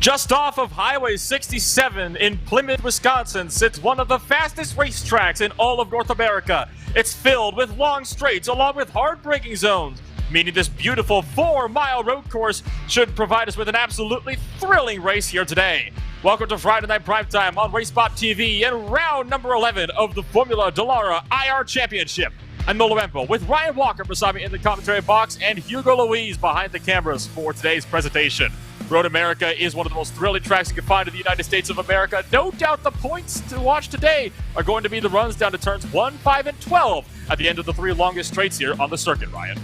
Just off of Highway 67 in Plymouth, Wisconsin, sits one of the fastest racetracks in all of North America. It's filled with long straights along with hard braking zones, meaning this beautiful 4-mile road course should provide us with an absolutely thrilling race here today. Welcome to Friday Night Primetime on RaceSpotTV and round number 11 of the Formula Dallara IR Championship. I'm Nola Rempo with Ryan Walker beside me in the commentary box and Hugo Louise behind the cameras for today's presentation. Road America is one of the most thrilling tracks you can find in the United States of America. No doubt the points to watch today are going to be the runs down to turns 1, 5, and 12 at the end of the 3 longest straights here on the circuit, Ryan.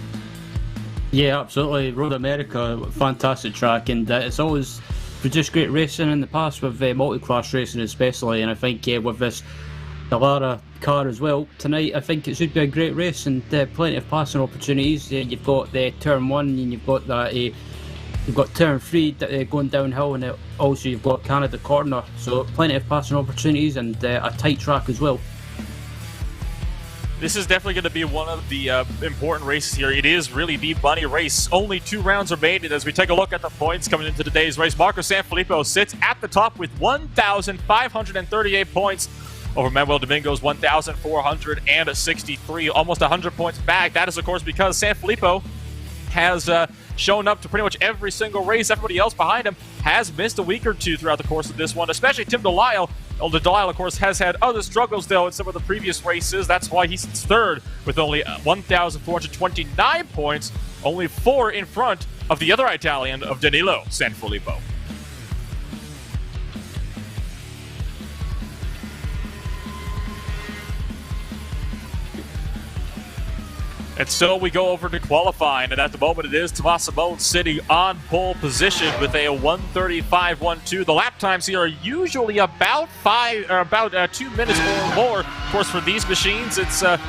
Yeah, absolutely. Road America, fantastic track, and it's always produced great racing in the past with multi-class racing especially, and I think with this Dallara car as well, tonight I think it should be a great race and plenty of passing opportunities. You've got turn 1 and you've got that you've got turn 3 going downhill, and also you've got Canada corner, so plenty of passing opportunities and a tight track as well. This is definitely going to be one of the important races here. It is really the money race. Only 2 rounds are made, and as we take a look at the points coming into today's race, Marco Sanfilippo sits at the top with 1,538 points over Manuel Domingo's 1,463, almost 100 points back. That is, of course, because Sanfilippo has shown up to pretty much every single race. Everybody else behind him has missed a week or two throughout the course of this one, especially Tim Dallara. Dallara, of course, has had other struggles, though, in some of the previous races. That's why he sits third with only 1,429 points, only 4 in front of the other Italian of Danilo Sanfilippo. And so we go over to qualifying, and at the moment it is Tommaso Simone sitting on pole position with a 1:35.12. The lap times here are usually about 2 minutes or more. Of course, for these machines, it's a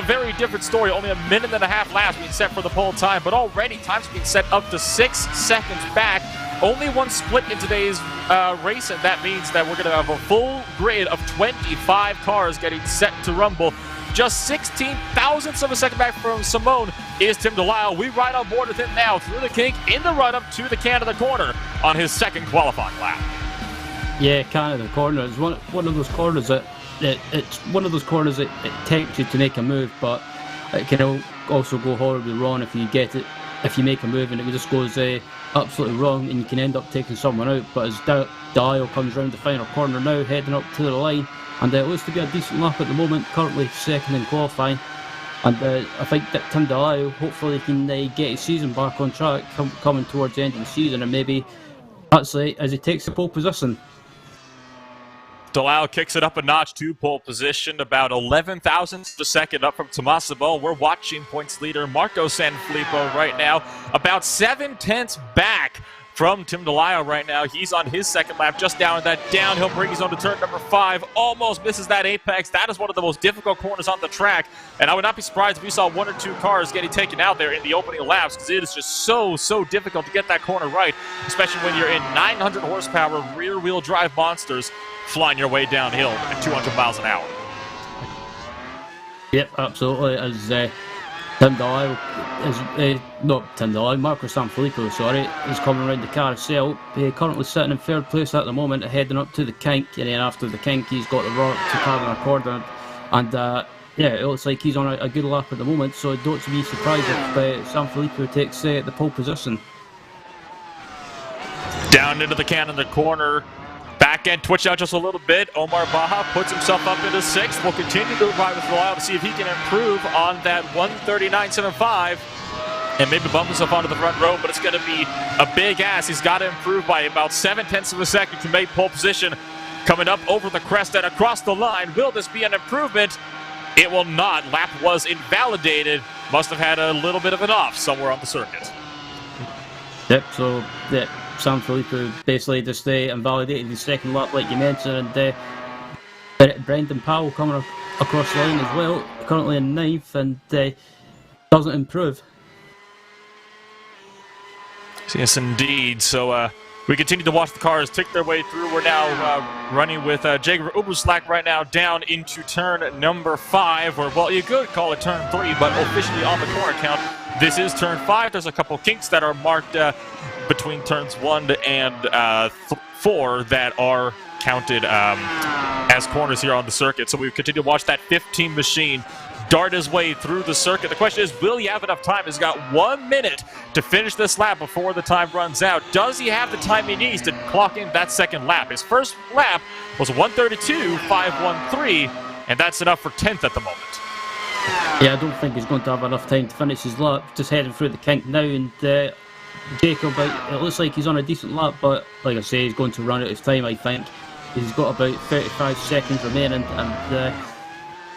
very different story. Only a minute and a half laps being set for the pole time, but already times being set up to 6 seconds back. Only one split in today's race, and that means that we're going to have a full grid of 25 cars getting set to rumble. Just 16 thousandths of a second back from Simone is Tim Dallara. We ride on board with him now through the kink in the run-up to the Canada corner on his second qualifying lap. Yeah, Canada corner is one of those corners that it's one of those corners that it tempts you to make a move, but it can also go horribly wrong if you make a move and it just goes absolutely wrong and you can end up taking someone out. But as Dallara comes round the final corner now, heading up to the line, and it looks to be a decent lap at the moment, currently second in qualifying. And I think that Tim Dallara hopefully can get his season back on track coming towards the end of the season, and maybe actually as he takes the pole position. Dallara kicks it up a notch to pole position, about 11 thousandths of a second up from Tommaso Simone. We're watching points leader Marco Sanfilippo right now, about 7 tenths back from Tim Dallara right now. He's on his second lap, just down that downhill brings on to turn number 5, almost misses that apex. That is one of the most difficult corners on the track, and I would not be surprised if we saw 1 or 2 cars getting taken out there in the opening laps, because it is just so difficult to get that corner right, especially when you're in 900 horsepower rear-wheel drive monsters flying your way downhill at 200 miles an hour. Yep, absolutely. As Marco Sanfilippo, is coming around the carousel. Currently sitting in 3rd place at the moment, heading up to the kink, and then after the kink he's got the rock to Canada corner, and yeah, it looks like he's on a good lap at the moment, so don't be surprised if Sanfilippo takes the pole position. Down into the Canada corner. Back end twitch out just a little bit. Omar Baja puts himself up into 6th. We'll continue to ride with Dallara to see if he can improve on that 1:39.75 and maybe bump himself onto the front row, but it's going to be a big ass. He's got to improve by about 7 tenths of a second to make pole position. Coming up over the crest and across the line. Will this be an improvement? It will not. Lap was invalidated. Must have had a little bit of an off somewhere on the circuit. Yep, so yeah, Sanfilippo basically just invalidated the second lap like you mentioned, and Brendan Powell coming across the line as well, currently in 9th, and doesn't improve. Yes, indeed. So We continue to watch the cars tick their way through. We're now running with Jager Uberslack right now down into turn number 5, or, well, you could call it turn 3, but officially on the corner count, this is turn 5. There's a couple kinks that are marked between turns 1 and 4 that are counted as corners here on the circuit. So we continue to watch that 15 machine dart his way through the circuit. The question is, will he have enough time? He's got 1 minute to finish this lap before the time runs out. Does he have the time he needs to clock in that second lap? His first lap was 1:32.513, and that's enough for 10th at the moment. Yeah, I don't think he's going to have enough time to finish his lap. Just heading through the kink now, and Jacob, it looks like he's on a decent lap, but like I say, he's going to run out of time, I think. He's got about 35 seconds remaining, and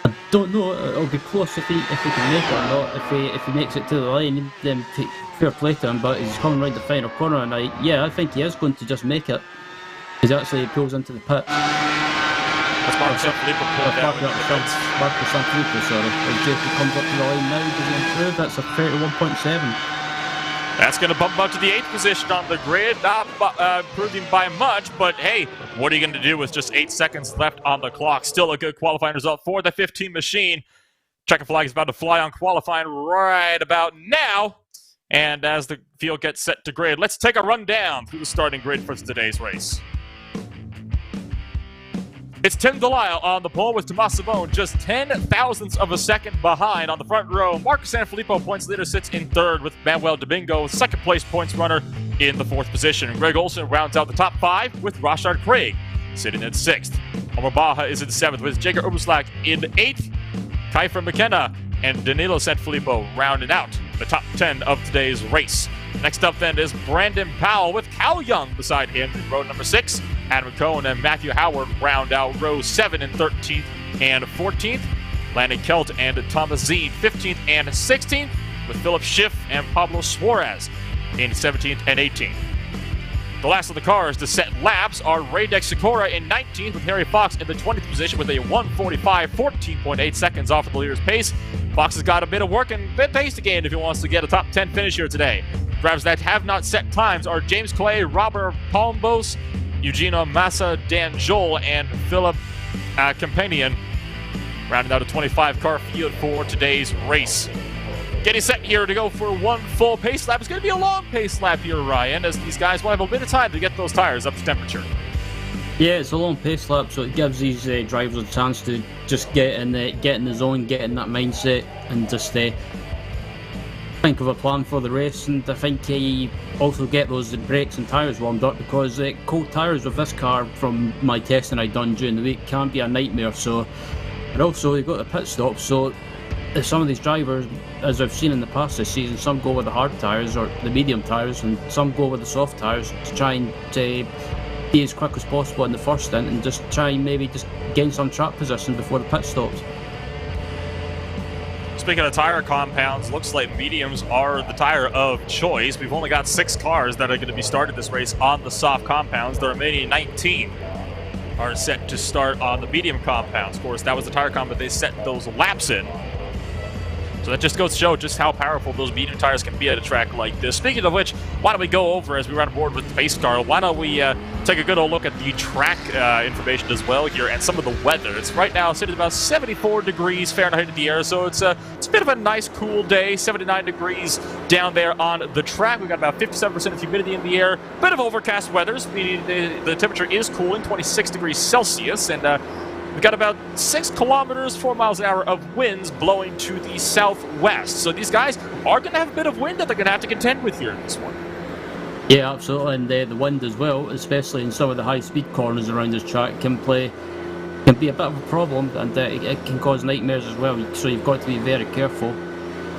I don't know, it'll be close if he can make it or not. If he makes it to the line, then take fair play to him, but he's coming round the final corner, and I think he is going to just make it. He's actually pulls into the pit. That's Marcus Sanfilippo pulled down. Marcus Sanfilippo, sorry. If Jacob comes up to the line now, does he improve? That's a 31.7. That's going to bump up to the 8th position on the grid. Not improving by much, but hey, what are you going to do with just 8 seconds left on the clock? Still a good qualifying result for the 15 machine. Checkered flag is about to fly on qualifying right about now. And as the field gets set to grid, let's take a run down through the starting grid for today's race. It's Tim Dallara on the pole with Tomas Savone just 10 thousandths of a second behind on the front row. Marcus Sanfilippo, points leader, sits in 3rd with Manuel Domingo, second place points runner in the 4th position. Greg Olson rounds out the top 5 with Rashard Craig sitting in 6th. Omar Baja is in 7th with Jager Uberslack in 8th. Kiefer McKenna and Danilo Sanfilippo rounding out the top 10 of today's race. Next up then is Brandon Powell with Cal Young beside him in row number 6. Adam Cohen and Matthew Howard round out row 7 and 13th and 14th. Landon Kelt and Thomas Zine 15th and 16th, with Philip Schiff and Pablo Suarez in 17th and 18th. The last of the cars to set laps are Ray Dex-Sikora in 19th, with Harry Fox in the 20th position with a 1:45, 14.8 seconds off of the leader's pace. Fox has got a bit of work and a bit of pace to gain if he wants to get a top 10 finish here today. Drivers that have not set times are James Clay, Robert Palmbos, Eugenio Massa, Dan Joel, and Philip Companion, rounding out a 25-car field for today's race. Getting set here to go for one full pace lap. It's going to be a long pace lap here, Ryan, as these guys will have a bit of time to get those tires up to temperature. Yeah, it's a long pace lap, so it gives these drivers a chance to just get in the zone, get in that mindset, and just think of a plan for the race. And I think you also get those brakes and tyres warmed up, because cold tyres with this car, from my testing I've done during the week, can be a nightmare. So, and also you've got the pit stop, so some of these drivers, as I've seen in the past this season, some go with the hard tyres or the medium tyres, and some go with the soft tyres to try and be as quick as possible in the first stint, and just try and maybe just gain some track position before the pit stops. Speaking of tire compounds, looks like mediums are the tire of choice. We've only got 6 cars that are going to be started this race on the soft compounds. The remaining 19 are set to start on the medium compounds. Of course, that was the tire compound they set those laps in. So that just goes to show just how powerful those medium tires can be at a track like this. Speaking of which, why don't we go over, as we run aboard with the pace car, why don't we take a good old look at the track information as well here, and some of the weather. It's right now sitting about 74 degrees Fahrenheit in the air, so it's a bit of a nice cool day. 79 degrees down there on the track. We've got about 57% of humidity in the air. Bit of overcast weather, meaning the temperature is cooling, 26 degrees Celsius, and we've got about 6 kilometers, 4 miles an hour of winds blowing to the southwest. So these guys are going to have a bit of wind that they're going to have to contend with here in this one. Yeah, absolutely, and the wind as well, especially in some of the high-speed corners around this track, can be a bit of a problem, and it can cause nightmares as well. So you've got to be very careful.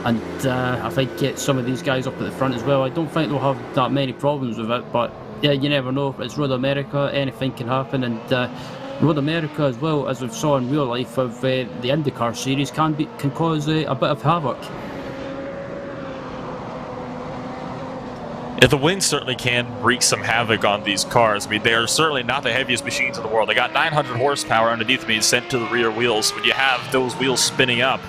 And I think get some of these guys up at the front as well. I don't think they'll have that many problems with it, but yeah, you never know. It's Road America, anything can happen, and Road America, as well as we've saw in real life of the IndyCar series, can cause a bit of havoc. Yeah, the wind certainly can wreak some havoc on these cars. I mean, they are certainly not the heaviest machines in the world. They got 900 horsepower underneath being sent to the rear wheels. When you have those wheels spinning up,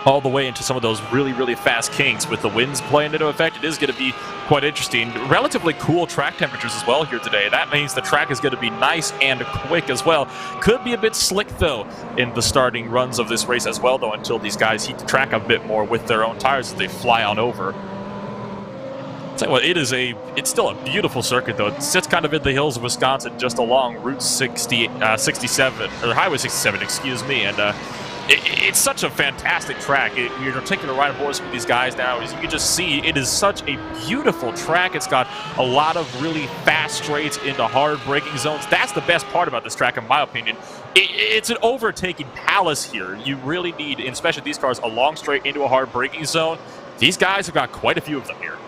all the way into some of those really, really fast kinks with the winds playing into effect. It is going to be quite interesting. Relatively cool track temperatures as well here today. That means the track is going to be nice and quick as well. Could be a bit slick, though, in the starting runs of this race as well, though, until these guys heat the track a bit more with their own tires as they fly on over. Tell you what, it's still a beautiful circuit, though. It sits kind of in the hills of Wisconsin, just along Route 67, or Highway 67, excuse me, and it's such a fantastic track. You're taking a ride aboard with these guys now. As you can just see, it is such a beautiful track. It's got a lot of really fast straights into hard braking zones. That's the best part about this track, in my opinion. It's an overtaking palace here. You really need, especially these cars, a long straight into a hard braking zone. These guys have got quite a few of them here.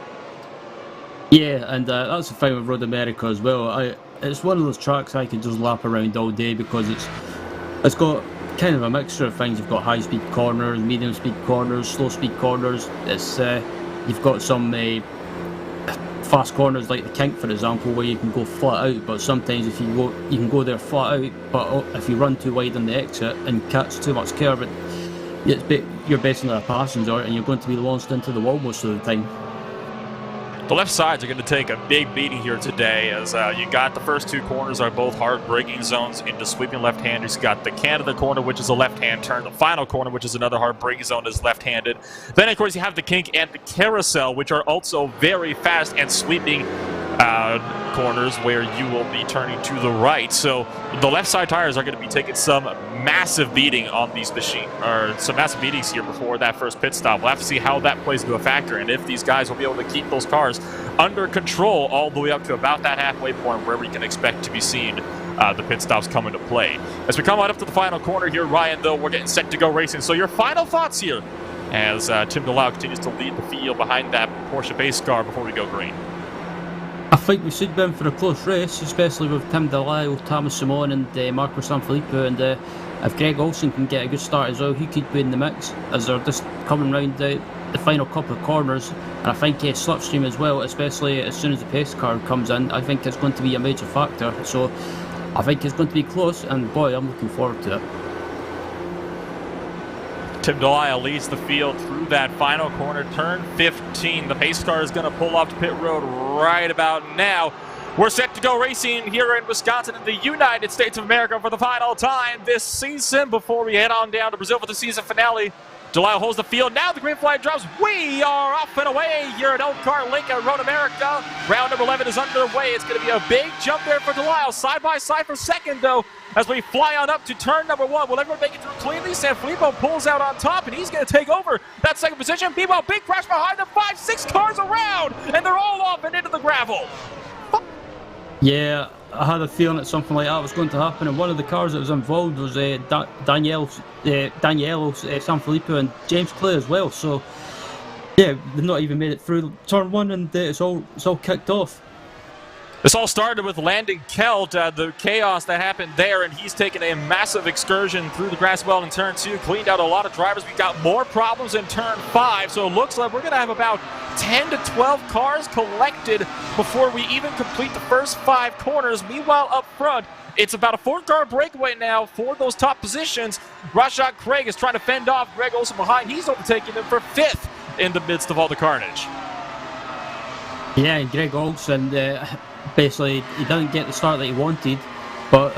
Yeah, and that's the thing with Road America as well. It's one of those tracks I could just lap around all day because it's got kind of a mixture of things. You've got high-speed corners, medium-speed corners, slow-speed corners. It's you've got some fast corners like the kink, for example, where you can go flat out. But sometimes if you can go there flat out. But if you run too wide on the exit and catch too much curve, you're basically a passenger, and you're going to be launched into the wall most of the time. The left sides are going to take a big beating here today, as you got the first two corners are both hard braking zones into sweeping left-handers. You got the Canada corner, which is a left-hand turn. The final corner, which is another hard braking zone, is left-handed. Then, of course, you have the kink and the carousel, which are also very fast and sweeping corners where you will be turning to the right. So the left side tires are going to be taking some massive beating on these some massive beatings here before that first pit stop. We'll have to see how that plays into a factor and if these guys will be able to keep those cars under control all the way up to about that halfway point where we can expect to be seeing the pit stops come into play. As we come on up to the final corner here, Ryan, though, we're getting set to go racing. So your final thoughts here as Tim Dallara continues to lead the field behind that Porsche base car before we go green. I think we should be in for a close race, especially with Tim Dallara, Thomas Simon and Marco Sanfilippo, and if Greg Olsen can get a good start as well, he could be in the mix as they're just coming round the final couple of corners. And I think slipstream as well, especially as soon as the pace car comes in, I think it's going to be a major factor. So I think it's going to be close, and boy, I'm looking forward to it. Tim Dallara leads the field through that final corner, turn 15. The pace car is going to pull off to pit road right about now. We're set to go racing here in Wisconsin in the United States of America for the final time this season before we head on down to Brazil for the season finale. Dallara holds the field. Now the green flag drops. We are off and away here at Old Car Link at Road America. Round number 11 is underway. It's going to be a big jump there for Dallara. Side by side for second, though, as we fly on up to turn number 1. Will everyone make it through cleanly? Sanfilippo pulls out on top, and he's going to take over that second position. Meanwhile, big crash behind them. 5-6 cars around, and they're all off and into the gravel. Yeah, I had a feeling that something like that was going to happen, and one of the cars that was involved was Daniele Sanfilippo and James Clay as well. So yeah, they've not even made it through turn 1, and it's all kicked off. This all started with Landon Kelt, the chaos that happened there, and he's taken a massive excursion through the grass well in turn 2, cleaned out a lot of drivers. We got more problems in turn 5, so it looks like we're going to have about 10 to 12 cars collected before we even complete the first 5 corners. Meanwhile, up front, it's about a 4-car breakaway now for those top positions. Rashad Craig is trying to fend off Greg Olsen behind. He's overtaking him for 5th in the midst of all the carnage. Yeah, and Greg Olsen, basically, he didn't get the start that he wanted, but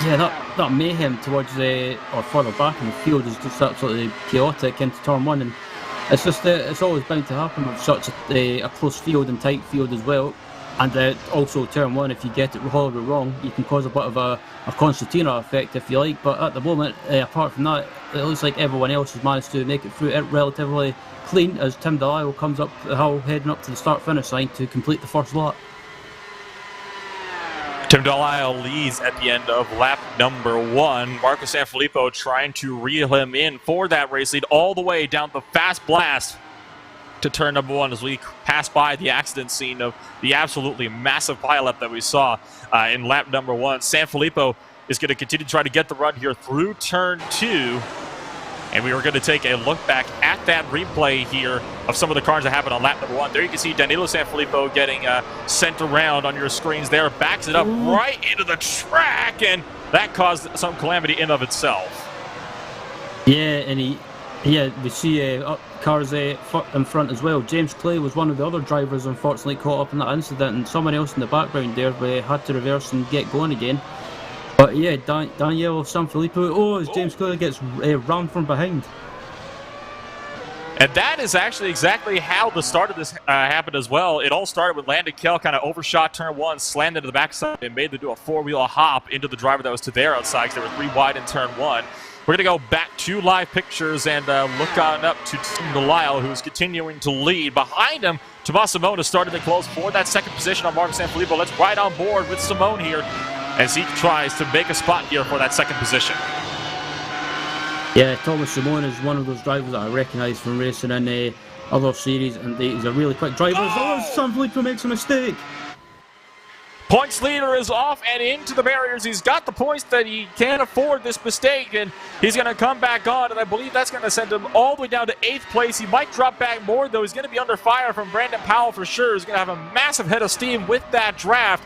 yeah, that mayhem towards or further back in the field is just absolutely chaotic into turn 1, and it's just it's always bound to happen with such a close field and tight field as well. And also turn 1, if you get it horribly wrong, you can cause a bit of a concertina effect, if you like. But at the moment, apart from that, it looks like everyone else has managed to make it through it relatively clean as Tim Dallara comes up the hill, heading up to the start-finish line to complete the first lap. Tim Dallara leads at the end of lap number 1. Marco Sanfilippo trying to reel him in for that race lead all the way down the fast blast to turn number 1 as we pass by the accident scene of the absolutely massive pileup that we saw in lap number 1. Sanfilippo is going to continue to try to get the run here through turn 2. And we are going to take a look back at that replay here of some of the cars that happened on lap number 1. There you can see Danilo Sanfilippo getting sent around on your screens there. Backs it up right into the track, and that caused some calamity in of itself. Yeah, and Yeah, we see cars in front as well. James Clay was one of the other drivers, unfortunately, caught up in that incident, and someone else in the background there had to reverse and get going again. But yeah, Daniel Sanfilippo, as James Clay gets rammed from behind. And that is actually exactly how the start of this happened as well. It all started with Landon Kell kind of overshot turn one, slammed into the backside, and made them do a four-wheel hop into the driver that was to their outside because they were 3 wide in turn one. We're going to go back to live pictures and look on up to Tim Delisle, who's continuing to lead. Behind him, Tomas Simone has started to close for that second position on Marco Sanfilippo. Let's ride on board with Simone here as he tries to make a spot here for that second position. Yeah, Thomas Simone is one of those drivers that I recognise from racing in other series, and he's a really quick driver. Oh, Sanfilippo makes a mistake. Points leader is off and into the barriers. He's got the points that he can't afford this mistake, and he's going to come back on, and I believe that's going to send him all the way down to 8th place. He might drop back more, though. He's going to be under fire from Brandon Powell for sure. He's going to have a massive head of steam with that draft.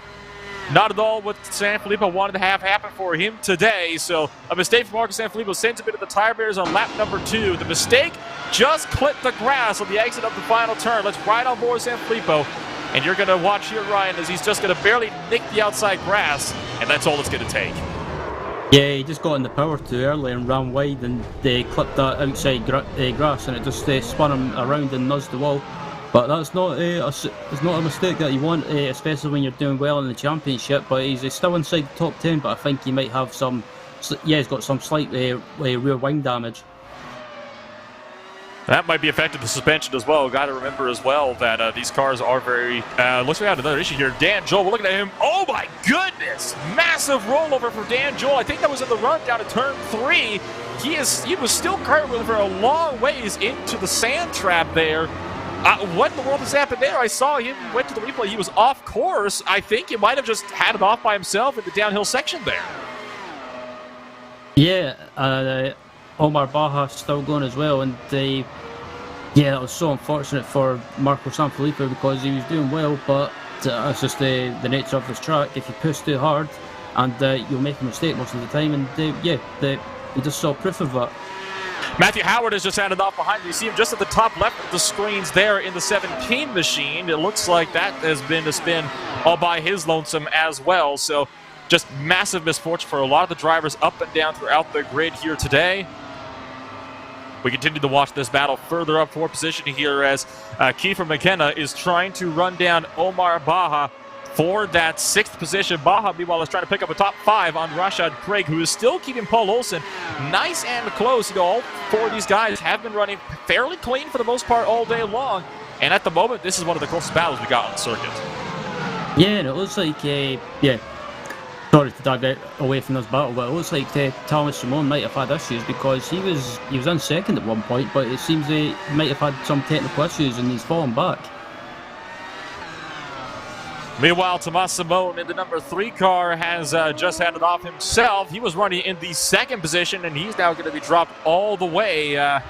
Not at all what Sanfilippo wanted to have happen for him today. So a mistake from Marco Sanfilippo sends him into the tire barriers on lap number 2. The mistake just clipped the grass on the exit of the final turn. Let's ride on board Sanfilippo. And you're going to watch here, Ryan, as he's just going to barely nick the outside grass, and that's all it's going to take. Yeah, he just got in the power too early and ran wide, and they clipped that outside grass, and it just spun him around and nuzzed the wall. But that's not it's not a mistake that you want, especially when you're doing well in the championship. But he's still inside the top 10, but I think he might have some. Yeah, he's got some slight rear wing damage. That might be affecting the suspension as well. Got to remember as well that these cars are very... looks like we have another issue here. Dan Joel, we're looking at him. Oh my goodness! Massive rollover for Dan Joel. I think that was in the run down to turn 3. He was still cartwheeling for a long ways into the sand trap there. What in the world has happened there? I saw him, went to the replay. He was off course. I think he might have just had it off by himself in the downhill section there. Yeah, Omar Baja still going as well, and yeah, that was so unfortunate for Marco Sanfilippo because he was doing well, but it's just the nature of this track. If you push too hard, and you'll make a mistake most of the time, and we just saw proof of that. Matthew Howard has just handed off behind me. You see him just at the top left of the screens there in the 17 machine. It looks like that has been a spin all by his lonesome as well. So just massive misfortune for a lot of the drivers up and down throughout the grid here today. We continue to watch this battle further up for position here as Kiefer McKenna is trying to run down Omar Baja for that 6th position. Baja, meanwhile, is trying to pick up a top 5 on Rashad Craig, who is still keeping Paul Olsen nice and close. You know, all 4 of these guys have been running fairly clean for the most part all day long. And at the moment, this is one of the closest battles we got on the circuit. Yeah, and it looks like, sorry to dive away from this battle, but it looks like Thomas Simone might have had issues because he was in 2nd at one point, but it seems he might have had some technical issues and he's fallen back. Meanwhile, Tomas Simone in the number 3 car has just handed off himself. He was running in the 2nd position, and he's now going to be dropped all the way, I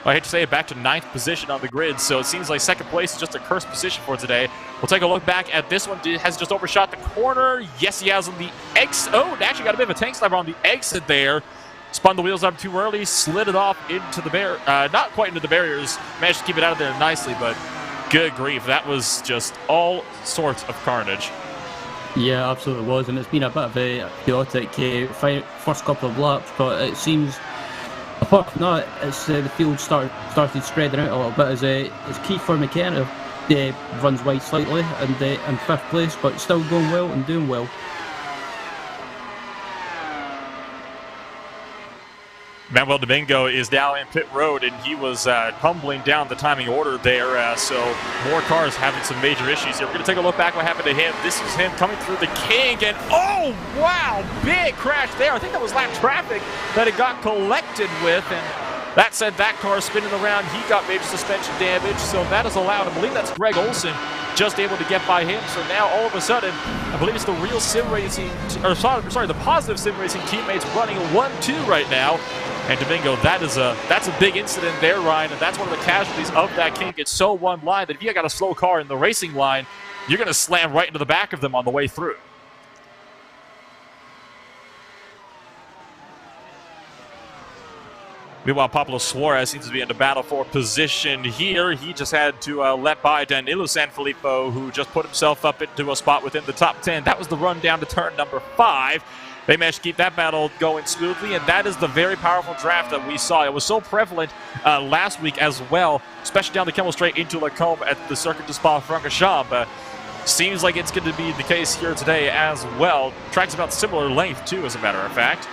hate to say it, back to 9th position on the grid. So it seems like 2nd place is just a cursed position for today. We'll take a look back at this one. Has just overshot the corner. Yes, he has on the exit. Oh, actually got a bit of a tank sliver on the exit there. Spun the wheels up too early, slid it off into the not quite into the barriers. Managed to keep it out of there nicely, but good grief, that was just all sorts of carnage. Yeah, absolutely was, and it's been a bit of a chaotic first couple of laps, but it seems, apart from that, it's the field started spreading out a little bit as Kiefer McKenna runs wide slightly and in 5th place, but still going well and doing well. Manuel Domingo is now in pit road, and he was tumbling down the timing order there, so more cars having some major issues here. We're going to take a look back what happened to him. This is him coming through the kink, and oh, wow, big crash there. I think that was lap traffic that it got collected with, and that sent that car spinning around. He got major suspension damage, so that is allowed. I believe that's Greg Olson just able to get by him. So now all of a sudden, I believe it's the real sim racing, the positive sim racing teammates running 1-2 right now. And Domingo, that's a big incident there, Ryan, and that's one of the casualties of that kink. It's so one line that if you got a slow car in the racing line, you're going to slam right into the back of them on the way through. Meanwhile, Pablo Suarez seems to be in the battle for position here. He just had to let by Danilo Sanfilippo, who just put himself up into a spot within the top 10. That was the run down to turn number 5. They managed to keep that battle going smoothly, and that is the very powerful draft that we saw. It was so prevalent last week as well, especially down the Kemmel Straight into Lacombe at the Circuit de Spa-Francorchamps. Seems like it's going to be the case here today as well. Track's about similar length, too, as a matter of fact.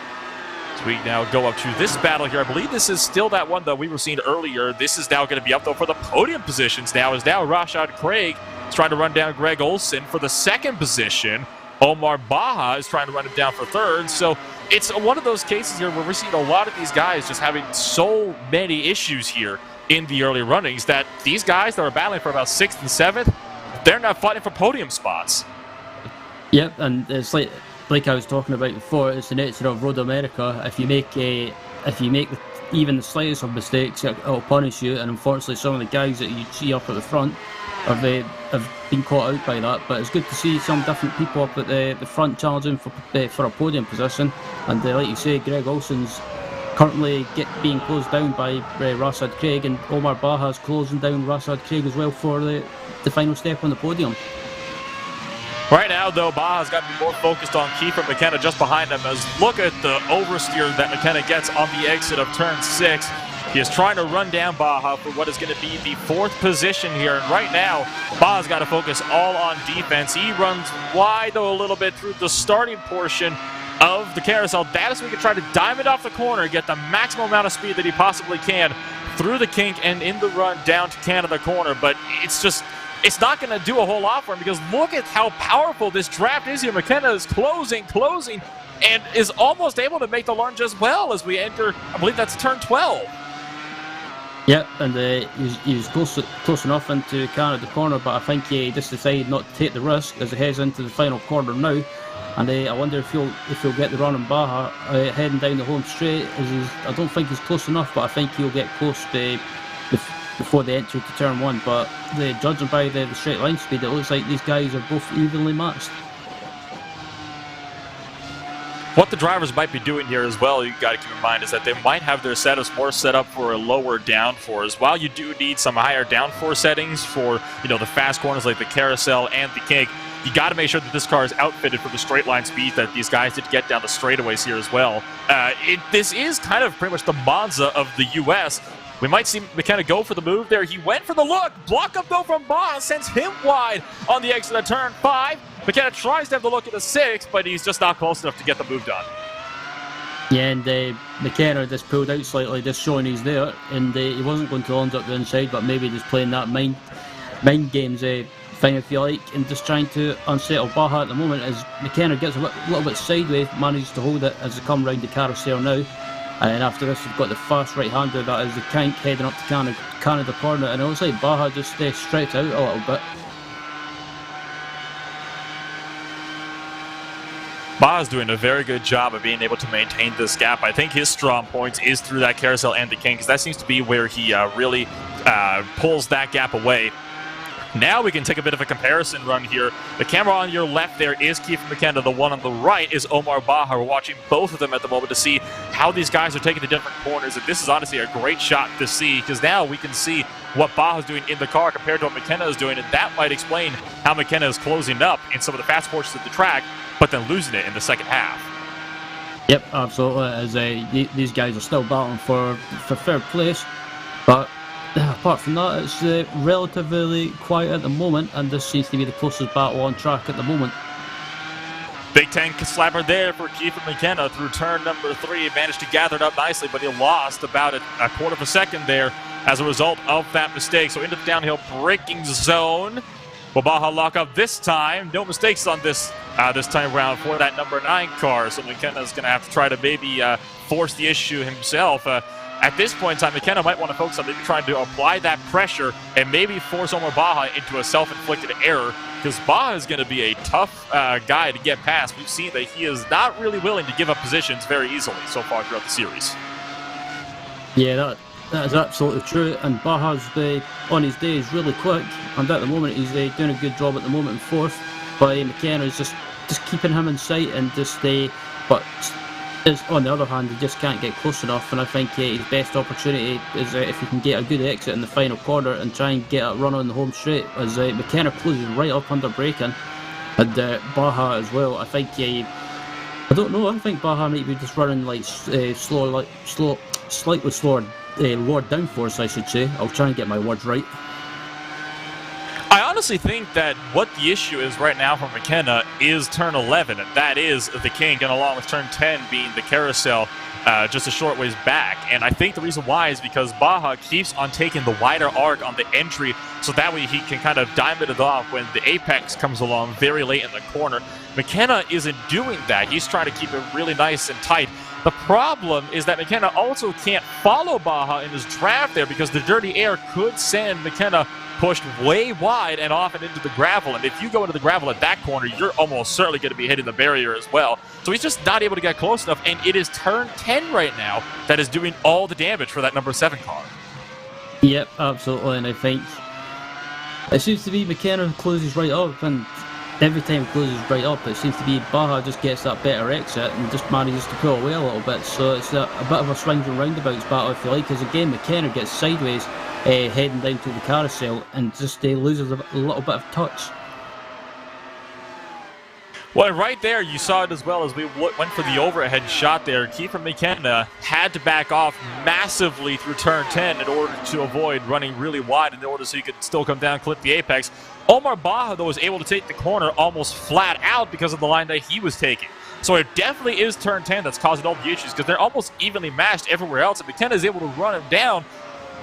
So we now go up to this battle here. I believe this is still that one that we were seeing earlier. This is now going to be up, though, for the podium positions now, as now Rashad Craig is trying to run down Greg Olson for the second position. Omar Baja is trying to run him down for third. So it's one of those cases here where we're seeing a lot of these guys just having so many issues here in the early runnings that these guys that are battling for about 6th and 7th, they're not fighting for podium spots. Yep, and it's like I was talking about before, it's the nature of Road America. If you make even the slightest of mistakes, it'll punish you. And unfortunately, some of the guys that you see up at the front have been caught out by that. But it's good to see some different people up at the front challenging for a podium position. And like you say, Greg Olson's currently being closed down by Rashad Craig, and Omar Baha's closing down Rashad Craig as well for the final step on the podium. Right now, though, Baja's got to be more focused on Kiefer McKenna just behind him. As look at the oversteer that McKenna gets on the exit of turn 6. He is trying to run down Baja for what is going to be the 4th position here. And right now, Baja's got to focus all on defense. He runs wide, though, a little bit through the starting portion of the carousel. That is so we can try to diamond off the corner, get the maximum amount of speed that he possibly can through the kink and in the run down to Canada corner. But it's not going to do a whole lot for him, because look at how powerful this draft is here. McKenna is closing, and is almost able to make the lunge as well as we enter, I believe that's turn 12. Yep, and he was close enough into Canada corner, but I think he just decided not to take the risk as he heads into the final corner now. And I wonder if he'll get the run on Baja heading down the home straight. I don't think he's close enough, but I think he'll get close before they enter to turn 1. But judging by the straight line speed, it looks like these guys are both evenly matched. What the drivers might be doing here as well, you got to keep in mind, is that they might have their setups more set up for a lower downforce. While you do need some higher downforce settings for the fast corners like the carousel and the kink, you got to make sure that this car is outfitted for the straight line speed that these guys did get down the straightaways here as well. This is kind of pretty much the Monza of the U.S. We might see McKenna go for the move there. He went for the look. Block up, though, from Baja, sends him wide on the exit of turn 5. McKenna tries to have the look at the 6, but he's just not close enough to get the move done. Yeah, and McKenna just pulled out slightly, just showing he's there, and he wasn't going to launch up the inside, but maybe just playing that mind games thing, if you like, and just trying to unsettle Baja at the moment as McKenna gets a little bit sideways, manages to hold it as they come round the carousel now. And then after this, we've got the fast right-hander that is the kink heading up to Canada corner, and it looks like Baja just stretched out a little bit. Baja's doing a very good job of being able to maintain this gap. I think his strong points is through that carousel and the kink, because that seems to be where he really pulls that gap away. Now we can take a bit of a comparison run here. The camera on your left there is Kiefer McKenna. The one on the right is Omar Baja. We're watching both of them at the moment to see how these guys are taking the different corners. And this is honestly a great shot to see, because now we can see what Baja's doing in the car compared to what McKenna is doing. And that might explain how McKenna is closing up in some of the fast portions of the track, but then losing it in the second half. Yep, absolutely. As these guys are still battling for third place. But apart from that, it's relatively quiet at the moment, and this seems to be the closest battle on track at the moment. Big tank slapper there for Kiefer McKenna through turn number 3. Managed to gather it up nicely, but he lost about a quarter of a second there as a result of that mistake. So into the downhill braking zone. Will Baja lock up this time? No mistakes on this time around for that number 9 car. So McKenna's going to have to try to maybe force the issue himself. At this point in time, McKenna might want to focus on maybe trying to apply that pressure and maybe force Omar Baja into a self-inflicted error, because Baja is going to be a tough guy to get past. We've seen that he is not really willing to give up positions very easily so far throughout the series. Yeah, that is absolutely true, and Baja's on his day is really quick, and at the moment he's doing a good job at the moment in 4th, but McKenna is just keeping him in sight and just but On the other hand, he just can't get close enough, and I think his best opportunity is if he can get a good exit in the final corner and try and get a run on the home straight, as McKenna closes right up under braking, and Baja as well. I think I don't know. I think Baja might be just running like slightly slower, lower downforce, I should say. I'll try and get my words right. I honestly think that what the issue is right now for McKenna is turn 11, and that is the kink, and along with turn 10 being the carousel just a short ways back. And I think the reason why is because Baja keeps on taking the wider arc on the entry, so that way he can kind of diamond it off when the apex comes along very late in the corner. McKenna isn't doing that. He's trying to keep it really nice and tight. The problem is that McKenna also can't follow Baja in his draft there because the dirty air could send McKenna pushed way wide and off and into the gravel. And if you go into the gravel at that corner, you're almost certainly going to be hitting the barrier as well. So he's just not able to get close enough. And it is turn 10 right now that is doing all the damage for that number 7 car. Yep, absolutely. And I think it seems to be McKenna closes right up, and every time he closes right up, it seems to be Baja just gets that better exit and just manages to pull away a little bit. So it's a bit of a swings and roundabouts battle, if you like, because again McKenna gets sideways heading down to the carousel and just loses a little bit of touch. Well, right there, you saw it as well as we went for the overhead shot there. Kiefer McKenna had to back off massively through turn 10 in order to avoid running really wide in order so he could still come down, clip the apex. Omar Baja, though, was able to take the corner almost flat out because of the line that he was taking. So it definitely is turn 10 that's causing all the issues because they're almost evenly matched everywhere else, and McKenna is able to run him down.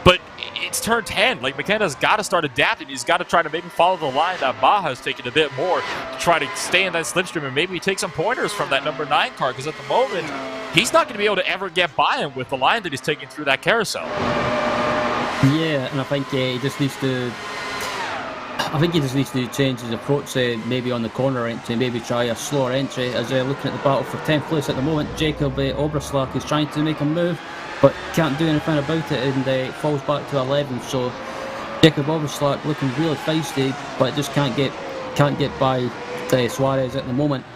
But it's turn 10. Like, McKenna's got to start adapting. He's got to try to maybe follow the line that Baja's taking a bit more to try to stay in that slipstream and maybe take some pointers from that number 9 car, because at the moment, he's not going to be able to ever get by him with the line that he's taking through that carousel. Yeah, and I think he just needs to... change his approach, maybe on the corner entry, maybe try a slower entry. As looking at the battle for 10th place at the moment, Jacob Oberslak is trying to make a move, but can't do anything about it, and falls back to 11th. So Jacob Oberslak looking really feisty, but just can't get by Suarez at the moment.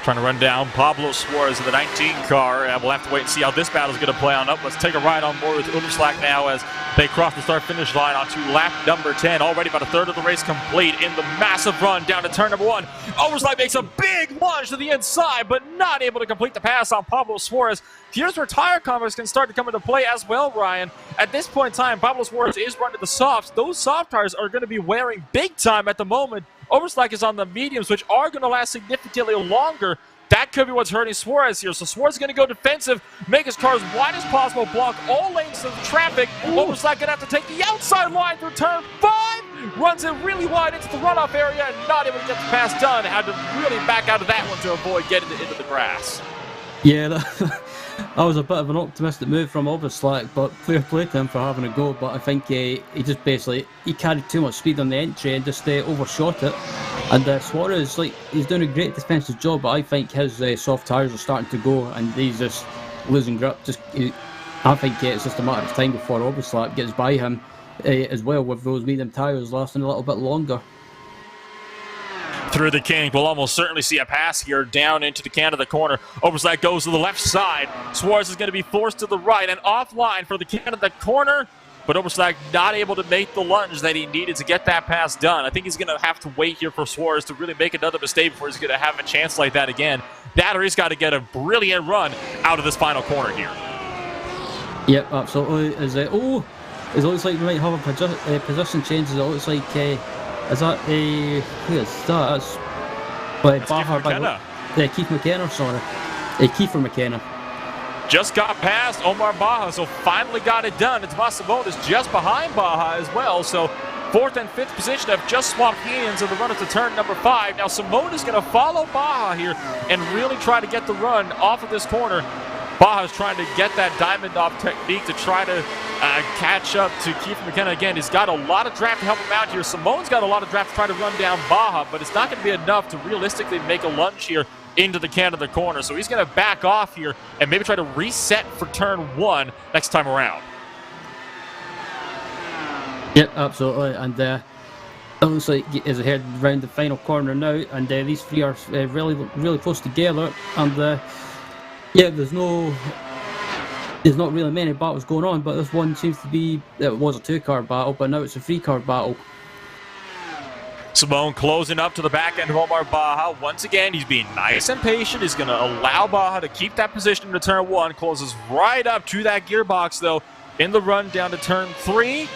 Trying to run down Pablo Suarez in the 19 car. We'll have to wait and see how this battle is going to play on up. Let's take a ride on board with Oberslak now as they cross the start-finish line onto lap number 10. Already about a third of the race complete in the massive run down to turn number 1. Oberslak makes a big lunge to the inside, but not able to complete the pass on Pablo Suarez. Here's where tire combos can start to come into play as well, Ryan. At this point in time, Pablo Suarez is running the softs. Those soft tires are going to be wearing big time at the moment. Oberslak is on the mediums, which are going to last significantly longer. That could be what's hurting Suarez here. So Suarez is going to go defensive, make his car as wide as possible, block all lanes of traffic. Oberslak going to have to take the outside line through turn 5. Runs it really wide into the runoff area and not able to get the pass done. Had to really back out of that one to avoid getting it into the grass. Yeah, that was a bit of an optimistic move from Oberslak, but fair play to him for having a go. But I think he just basically carried too much speed on the entry and just overshot it. And Suarez, he's doing a great defensive job, but I think his soft tyres are starting to go, and he's just losing grip. I think it's just a matter of time before Oberslak gets by him as well, with those medium tyres lasting a little bit longer. Through the kink, we'll almost certainly see a pass here down into the Canada corner. Oberslak goes to the left side. Suarez is going to be forced to the right and offline for the Canada corner. But Oberslak not able to make the lunge that he needed to get that pass done. I think he's going to have to wait here for Suarez to really make another mistake before he's going to have a chance like that again. That or he's got to get a brilliant run out of this final corner here. Yep, absolutely. It looks like we might have a position change. It looks like... is that who is that? That's Baja, Keith McKenna. Keith McKenna, sorry. Kiefer McKenna. Just got past Omar Baja, so finally got it done. It's Massimone is just behind Baja as well, so 4th and 5th position have just swapped hands in the run into turn number 5. Now Simone is going to follow Baja here and really try to get the run off of this corner. Baja is trying to get that diamond off technique to try to catch up to Kiefer McKenna again. He's got a lot of draft to help him out here. Simone's got a lot of draft to try to run down Baja, but it's not going to be enough to realistically make a lunge here into the Canada corner. So he's going to back off here and maybe try to reset for turn 1 next time around. Yep, absolutely. And It looks like as I head round the final corner now, and these three are really close together, and yeah, there's not really many battles going on, but this one seems to be, it was a 2-car battle, but now it's a 3-car battle. Simone closing up to the back end of Omar Baja. Once again, he's being nice and patient. He's going to allow Baja to keep that position into turn 1. Closes right up to that gearbox, though, in the run down to turn 3.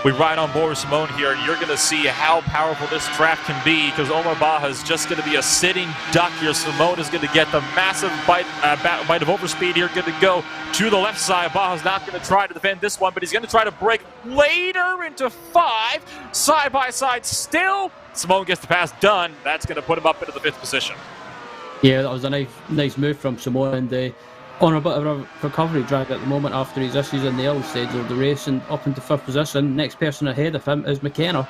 We ride on board with Simone here, and you're going to see how powerful this draft can be, because Omar Baja is just going to be a sitting duck here. Simone is going to get the massive bite of overspeed here, good to go to the left side. Baja's not going to try to defend this one, but he's going to try to break later into 5. Side by side still. Simone gets the pass done. That's going to put him up into the 5th position. Yeah, that was a nice move from Simone, and on a bit of a recovery drag at the moment after his issues in the early stage of the race, and up into 5th position. Next person ahead of him is McKenna.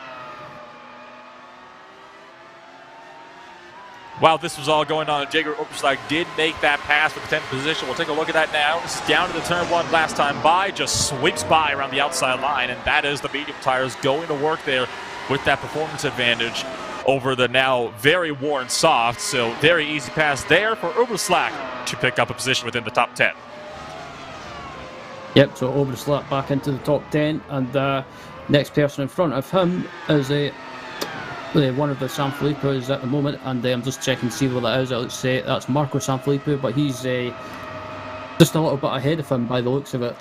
While this was all going on, Jager Oberslag did make that pass for the 10th position. We'll take a look at that now. This is down to the turn 1 last time by, just sweeps by around the outside line, and that is the medium tires going to work there with that performance advantage over the now very worn soft. So very easy pass there for Oberslag to pick up a position within the top 10. Yep, so Oberslag back into the top 10, and next person in front of him is one of the Sanfilippo's at the moment, and I'm just checking to see what that is. Let's say that's Marco Sanfilippo, but he's just a little bit ahead of him by the looks of it.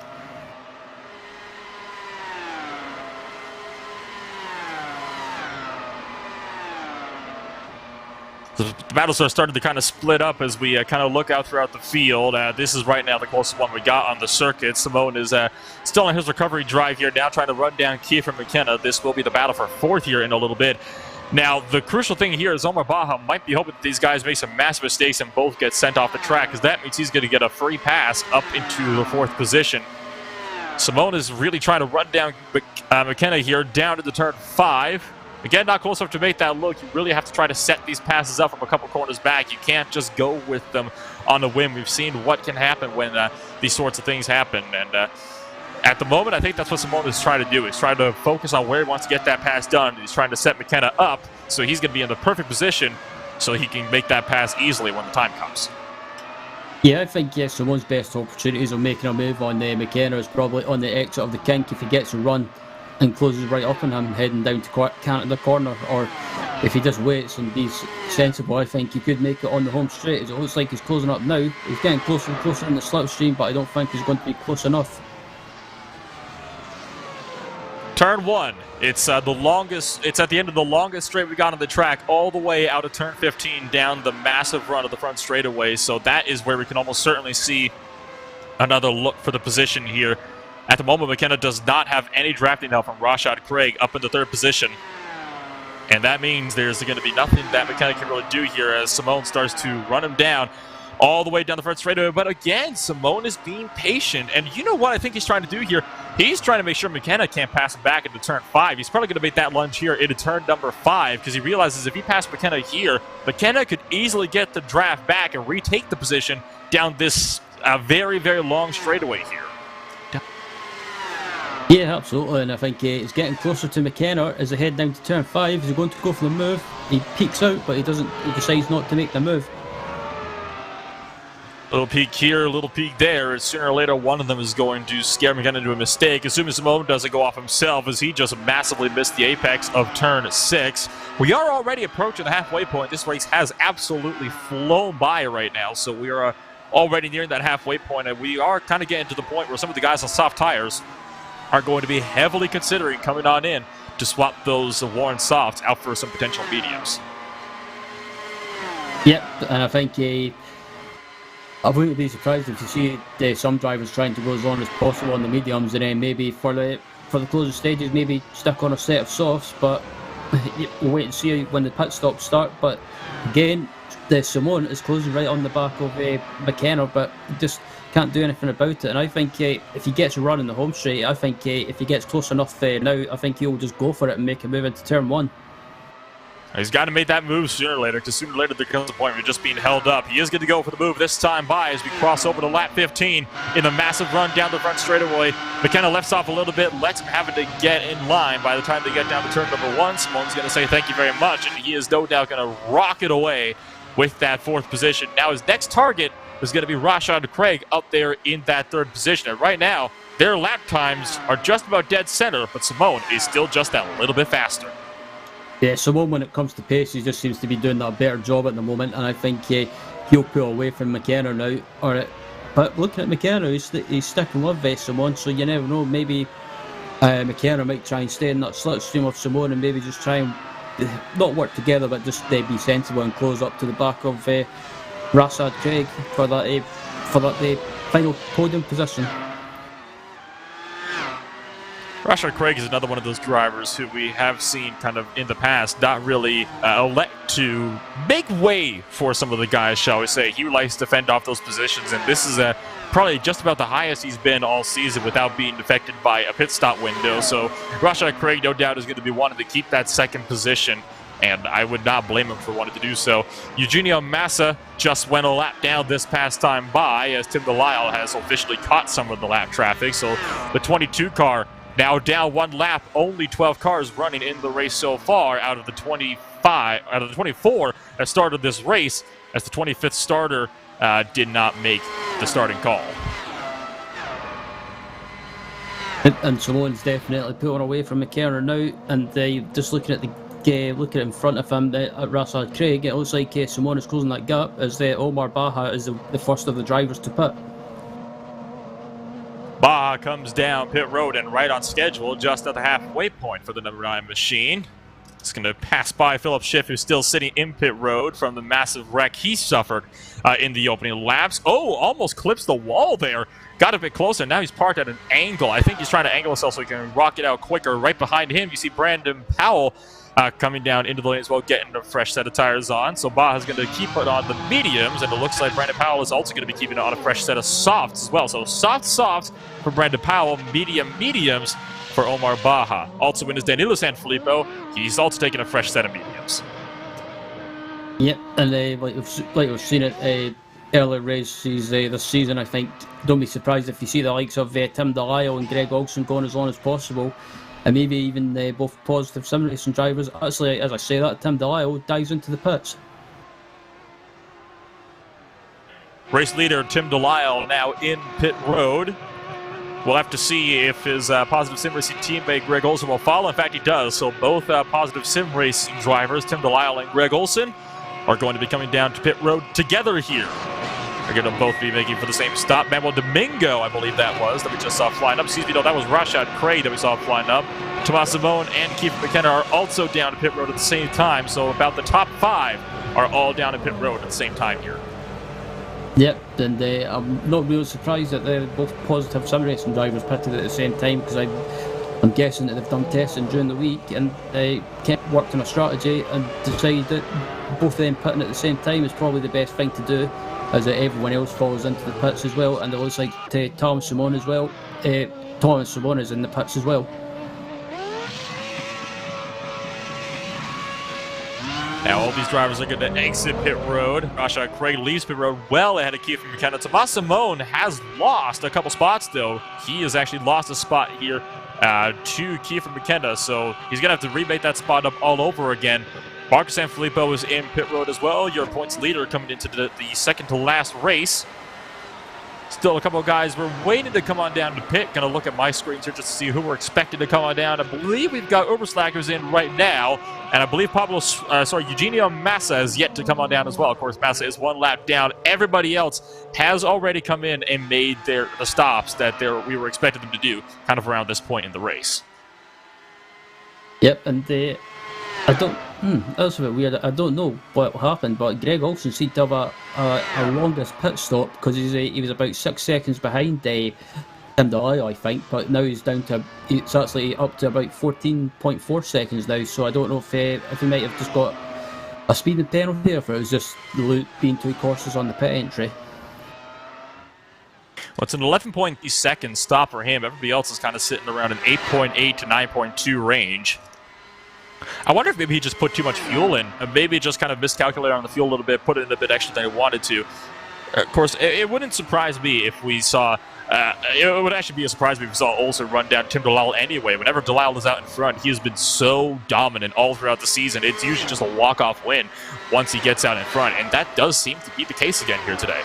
The battles are starting to kind of split up as we kind of look out throughout the field. This is right now the closest one we got on the circuit. Simone is still on his recovery drive here, now trying to run down Kiefer McKenna. This will be the battle for 4th here in a little bit. Now, the crucial thing here is Omar Baja might be hoping that these guys make some massive mistakes and both get sent off the track, because that means he's going to get a free pass up into the 4th position. Simone is really trying to run down McKenna here down to the turn 5. Again, not close enough to make that look. You really have to try to set these passes up from a couple corners back. You can't just go with them on a whim. We've seen what can happen when these sorts of things happen. And at the moment, I think that's what Simone is trying to do. He's trying to focus on where he wants to get that pass done. He's trying to set McKenna up, so he's going to be in the perfect position so he can make that pass easily when the time comes. Yeah, I think Simone's best opportunities of making a move on McKenna is probably on the exit of the kink if he gets a run and closes right up on him heading down to Canada corner, or if he just waits and be sensible, I think he could make it on the home straight. As it looks like he's closing up now. He's getting closer and closer in the slipstream, but I don't think he's going to be close enough. Turn 1. It's the longest. It's at the end of the longest straight we got on the track, all the way out of turn 15 down the massive run of the front straightaway. So that is where we can almost certainly see another look for the position here. At the moment, McKenna does not have any drafting help from Rashad Craig up in the 3rd position. And that means there's going to be nothing that McKenna can really do here as Simone starts to run him down all the way down the front straightaway. But again, Simone is being patient. And you know what I think he's trying to do here? He's trying to make sure McKenna can't pass him back into turn 5. He's probably going to make that lunge here into turn number 5, because he realizes if he passed McKenna here, McKenna could easily get the draft back and retake the position down this very, very long straightaway here. Yeah, absolutely, and I think he's getting closer to McKenna as they head down to turn 5. He's going to go for the move. He peeks out, but he decides not to make the move. Little peek here, little peek there. Sooner or later, one of them is going to scare McKenna into a mistake, assuming Simone doesn't go off himself, as he just massively missed the apex of turn 6. We are already approaching the halfway point. This race has absolutely flown by right now, so we are already nearing that halfway point, and we are kind of getting to the point where some of the guys on soft tires are going to be heavily considering coming on in to swap those worn softs out for some potential mediums. Yep, and I think I wouldn't be surprised if you see some drivers trying to go as long as possible on the mediums, and then maybe for the closing stages, maybe stick on a set of softs. But we'll wait and see when the pit stops start. But again, the Simone is closing right on the back of McKenna, but just can't do anything about it. And I think if he gets a run in the home straight, I think if he gets close enough now, I think he'll just go for it and make a move into turn 1. He's got to make that move sooner or later, because sooner or later there comes a point where you're just being held up. He is going to go for the move this time by as we cross over to lap 15 in the massive run down the front straightaway. McKenna lefts off a little bit, lets him have it to get in line. By the time they get down to turn number 1, Simone's going to say thank you very much, and he is no doubt going to rocket away with that 4th position. Now his next target is going to be Rashad Craig up there in that 3rd position. And right now, their lap times are just about dead center, but Simone is still just that little bit faster. Yeah, Simone, when it comes to pace, he just seems to be doing that better job at the moment, and I think he'll pull away from McKenna now. But looking at McKenna, he's sticking with Simone, so you never know. Maybe McKenna might try and stay in that slipstream of Simone and maybe just try and not work together, but just be sensible and close up to the back of Rashad Craig for that final podium position. Rashad Craig is another one of those drivers who we have seen kind of in the past not really elect to make way for some of the guys, shall we say. He likes to fend off those positions, and this is probably just about the highest he's been all season without being affected by a pit stop window. So Rashad Craig, no doubt, is going to be wanting to keep that 2nd position, and I would not blame him for wanting to do so. Eugenio Massa just went a lap down this past time by as Tim Delisle has officially caught some of the lap traffic. So the 22 car now down 1 lap, only 12 cars running in the race so far out of the 24 that started this race, as the 25th starter did not make the starting call. And Simone's definitely pulling away from McKenna now, and just looking at in front of him at Rashad Craig, it looks like Simone is closing that gap as Omar Baja is the first of the drivers to pit. Baja comes down pit road and right on schedule, just at the halfway point for the number 9 machine. It's going to pass by Philip Schiff, who's still sitting in pit road from the massive wreck he suffered in the opening laps. Oh, almost clips the wall there. Got a bit closer. Now he's parked at an angle. I think he's trying to angle himself so he can rock it out quicker. Right behind him, you see Brandon Powell coming down into the lane as well, getting a fresh set of tires on. So Baja's going to keep it on the mediums, and it looks like Brandon Powell is also going to be keeping it on a fresh set of softs as well. So softs for Brandon Powell, mediums for Omar Baja. Also in is Danilo Sanfilippo. He's also taking a fresh set of mediums. Yep, and like we've seen it earlier races this season, I think, don't be surprised if you see the likes of Tim Delisle and Greg Olson going as long as possible. And maybe even both positive sim racing drivers. Actually, as I say that, Tim Delisle dives into the pits. Race leader Tim Delisle now in pit road. We'll have to see if his positive sim racing teammate Greg Olson will follow. In fact, he does. So both positive sim racing drivers, Tim Delisle and Greg Olson, are going to be coming down to pit road together here. They're going to both be making for the same stop. Manuel Domingo, I believe that we just saw flying up. Excuse me, no, that was Rashad Craig that we saw flying up. Tomas Simone and Keith McKenna are also down to pit road at the same time. So about the top 5 are all down to pit road at the same time here. Yep, and I'm not really surprised that they're both positive sim racing drivers pitted at the same time, because I'm guessing that they've done testing during the week and they worked on a strategy and decided that both of them pitting at the same time is probably the best thing to do, as everyone else falls into the pits as well. And it looks like Thomas Simone as well. Thomas Simone is in the pits as well. Now all these drivers are going to exit pit road. Rashad Craig leaves pit road well ahead of Keith McKenna. Tomas Simone has lost a couple spots though. He has actually lost a spot here to Keith McKenna, so he's going to have to remake that spot up all over again. Marcus Sanfilippo is in pit road as well, your points leader coming into the second to last race. Still a couple of guys we're waiting to come on down to pit. Going to look at my screens here just to see who we're expected to come on down. I believe we've got Uberslackers in right now, and I believe Eugenio Massa is yet to come on down as well. Of course, Massa is 1 lap down. Everybody else has already come in and made the stops that we were expecting them to do kind of around this point in the race. Yep, and I don't. That's a bit weird. I don't know what happened, but Greg Olson seemed to have a longest pit stop, because he was about 6 seconds behind Tim Delisle, I think, but now he's down to, it's actually up to about 14.4 seconds now. So I don't know if he might have just got a speeding penalty, or if it was just being too cautious on the pit entry. Well, it's an 11.3 second stop for him. Everybody else is kind of sitting around an 8.8 to 9.2 range. I wonder if maybe he just put too much fuel in, and maybe just kind of miscalculated on the fuel a little bit, put in a bit extra than he wanted to. Of course, it wouldn't surprise me if we saw... it would actually be a surprise if we saw Olsen run down Tim Dallara anyway. Whenever Dallara is out in front, he has been so dominant all throughout the season. It's usually just a walk-off win once he gets out in front, and that does seem to be the case again here today.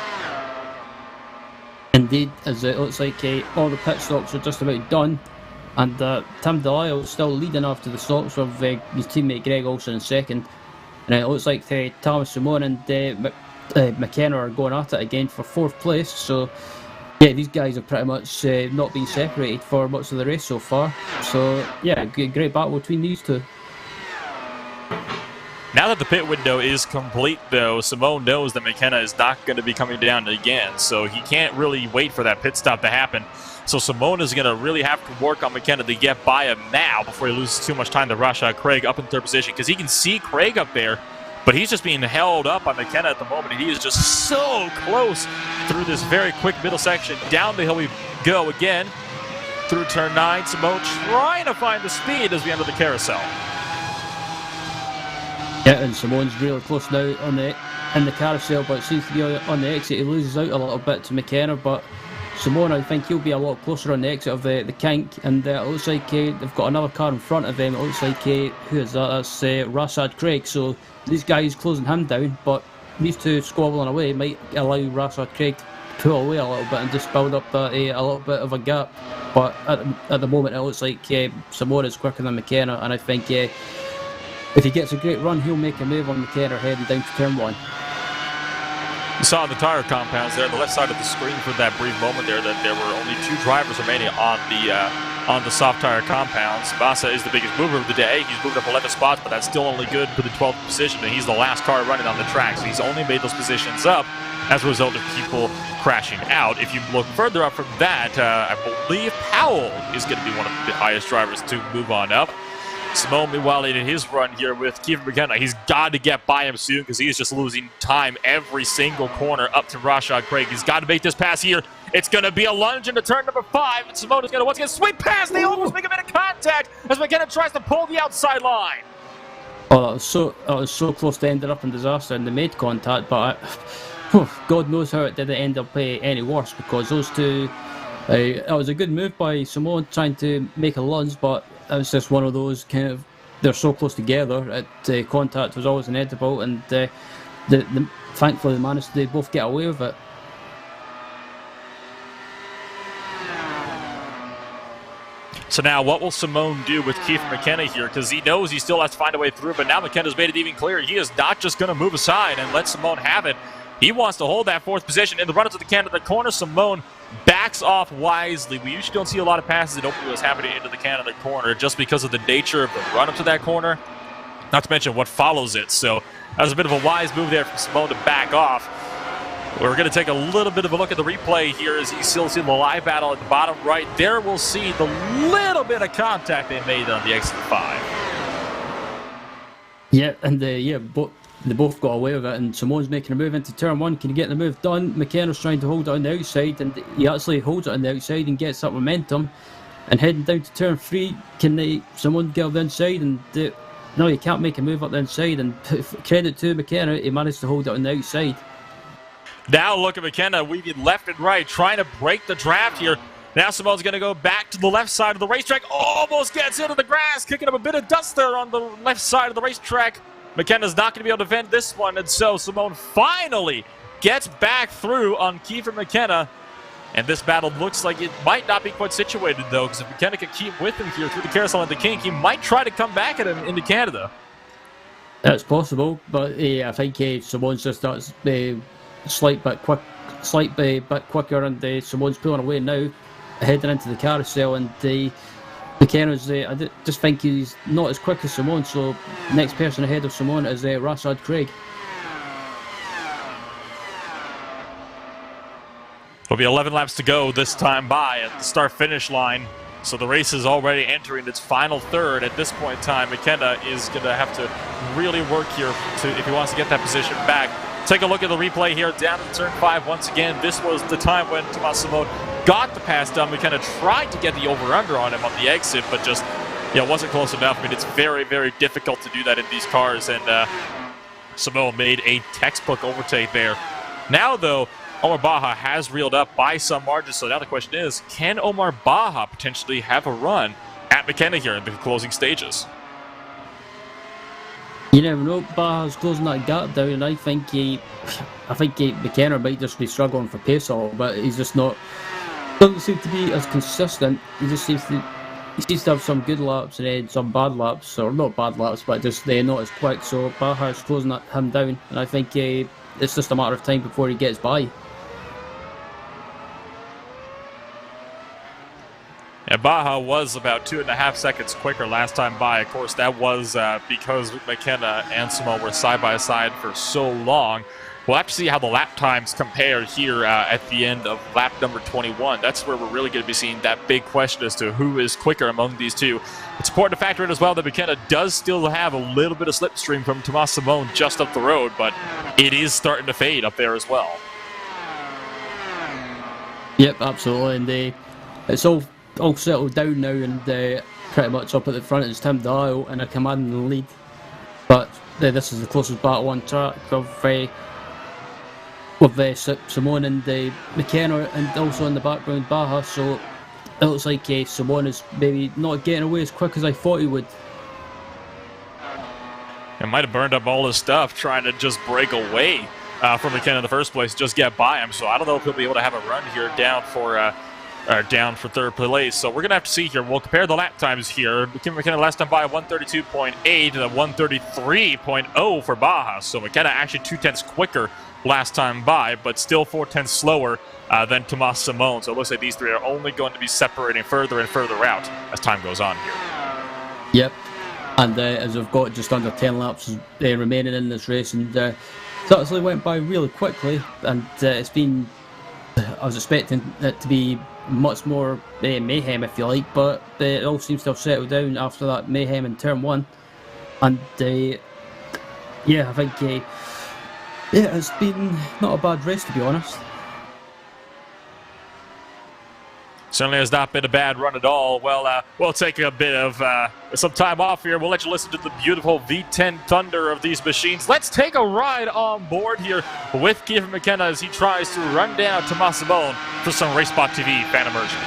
Indeed, as it looks like all the pit stops are just about done, and Tim Dallara is still leading after the stops with his teammate Greg Olsen in second, and it looks like Thomas Simon and McKenna are going at it again for 4th place. So yeah, these guys have pretty much not been separated for much of the race so far. So yeah, great battle between these two. Now that the pit window is complete, though, Simone knows that McKenna is not going to be coming down again, so he can't really wait for that pit stop to happen. So Simone is going to really have to work on McKenna to get by him now before he loses too much time to rush Craig up in 3rd position, because he can see Craig up there, but he's just being held up by McKenna at the moment, and he is just so close through this very quick middle section. Down the hill we go again through turn 9. Simone trying to find the speed as we enter the carousel. Yeah, and Simone's really close now in the carousel, but it seems to be on the exit. He loses out a little bit to McKenna, but Simone, I think he'll be a lot closer on the exit of the kink, and it looks like they've got another car in front of them. It looks like, who is that? That's Rasad Craig. So these guys closing him down, but these two squabbling away might allow Rasad Craig to pull away a little bit and just build up a little bit of a gap. But at the moment, it looks like Simone is quicker than McKenna, and I think if he gets a great run, he'll make a move on McKenna heading down to turn 1. You saw the tire compounds there on the left side of the screen for that brief moment there that there were only 2 drivers remaining on the soft tire compounds. Bassa is the biggest mover of the day. He's moved up 11 spots, but that's still only good for the 12th position, and he's the last car running on the track. So he's only made those positions up as a result of people crashing out. If you look further up from that, I believe Powell is going to be one of the highest drivers to move on up. Simone, meanwhile, in his run here with Kiefer McKenna, he's got to get by him soon because he is just losing time every single corner up to Rashad Craig. He's got to make this pass here. It's going to be a lunge into turn number 5, and Simone is going to once again sweep past. They almost make a bit of contact as McKenna tries to pull the outside line. Oh, that was so close to ending up in disaster, and they made contact, but God knows how it didn't end up any worse, because those two, it was a good move by Simone trying to make a lunge, but it was just one of those kind of, they're so close together, contact was always inevitable, and thankfully they managed to both get away with it. So now what will Simone do with Kiefer McKenna here? Because he knows he still has to find a way through, but now McKenna's made it even clearer. He is not just going to move aside and let Simone have it. He wants to hold that 4th position. In the run-up to the Canada corner, Simone backs off wisely. We usually don't see a lot of passes that openly was happening into the Canada corner just because of the nature of the run-up to that corner, not to mention what follows it. So that was a bit of a wise move there from Simone to back off. We're going to take a little bit of a look at the replay here as you still see the live battle at the bottom right. There we'll see the little bit of contact they made on the exit 5. Yeah, and they both got away with it, and Simone's making a move into turn 1. Can he get the move done? McKenna's trying to hold it on the outside, and he actually holds it on the outside and gets that momentum. And heading down to turn 3, can Simone get up the inside? And no, he can't make a move up the inside, and credit to McKenna, he managed to hold it on the outside. Now look at McKenna weaving left and right, trying to break the draft here. Now Simone's going to go back to the left side of the racetrack. Almost gets into the grass, kicking up a bit of dust there on the left side of the racetrack. McKenna's not going to be able to defend this one, and so Simone finally gets back through on Kiefer McKenna. And this battle looks like it might not be quite situated, though, because if McKenna can keep with him here through the carousel and the kink, he might try to come back at him into Canada. That's possible, but I think Simone's just that's slight bit quicker, and Simone's pulling away now, heading into the carousel, and McKenna's, I just think he's not as quick as Simone, so next person ahead of Simone is Rasad Craig. There'll be 11 laps to go this time by at the start-finish line. So the race is already entering its final third. At this point in time, McKenna is going to have to really work here if he wants to get that position back. Take a look at the replay here down in turn 5 once again. This was the time when Thomas Simone got the pass done. McKenna tried to get the over-under on him on the exit, but just Yeah, it wasn't close enough. I mean, it's very, very difficult to do that in these cars, and Simone made a textbook overtake there. Now, though, Omar Baja has reeled up by some margin, so now the question is, can Omar Baja potentially have a run at McKenna here in the closing stages? You never know. Baja's closing that gap down, and I think McKenna might just be struggling for pace all, but he's just not. Doesn't seem to be as consistent. He seems to have some good laps and then some bad laps, or not bad laps, but just they're not as quick. So Baja's closing him down, and I think it's just a matter of time before he gets by. And Baja was about 2.5 seconds quicker last time by. Of course, that was because McKenna and Simone were side by side for so long. We'll have to see how the lap times compare here at the end of lap number 21. That's where we're really going to be seeing that big question as to who is quicker among these two. It's important to factor in as well that McKenna does still have a little bit of slipstream from Tomas Simone just up the road, but it is starting to fade up there as well. Yep, absolutely, and it's all settled down now, and pretty much up at the front is Tim Dial and a commanding lead. But this is the closest battle on track with Simone and McKenna, and also in the background Baja. So it looks like Simone is maybe not getting away as quick as I thought he would. It might have burned up all his stuff trying to just break away from McKenna in the first place, just get by him. So I don't know if he'll be able to have a run here down for third place. So we're going to have to see here. We'll compare the lap times here. McKenna last time by 132.8 and a 133.0 for Baja. So McKenna actually 0.2 quicker last time by, but still 0.4 slower than Tomas Simone. So it looks like these three are only going to be separating further and further out as time goes on here. Yep. And as we've got just under 10 laps remaining in this race, and it actually went by really quickly, and it's been, I was expecting it to be much more mayhem, if you like, but it all seems to have settled down after that mayhem in turn 1. And yeah, I think it's been not a bad race, to be honest. Certainly has not been a bad run at all. Well, we'll take a bit of some time off here. We'll let you listen to the beautiful V10 thunder of these machines. Let's take a ride on board here with Kiefer McKenna as he tries to run down Tomas Simone for some RaceSpotTV fan immersion.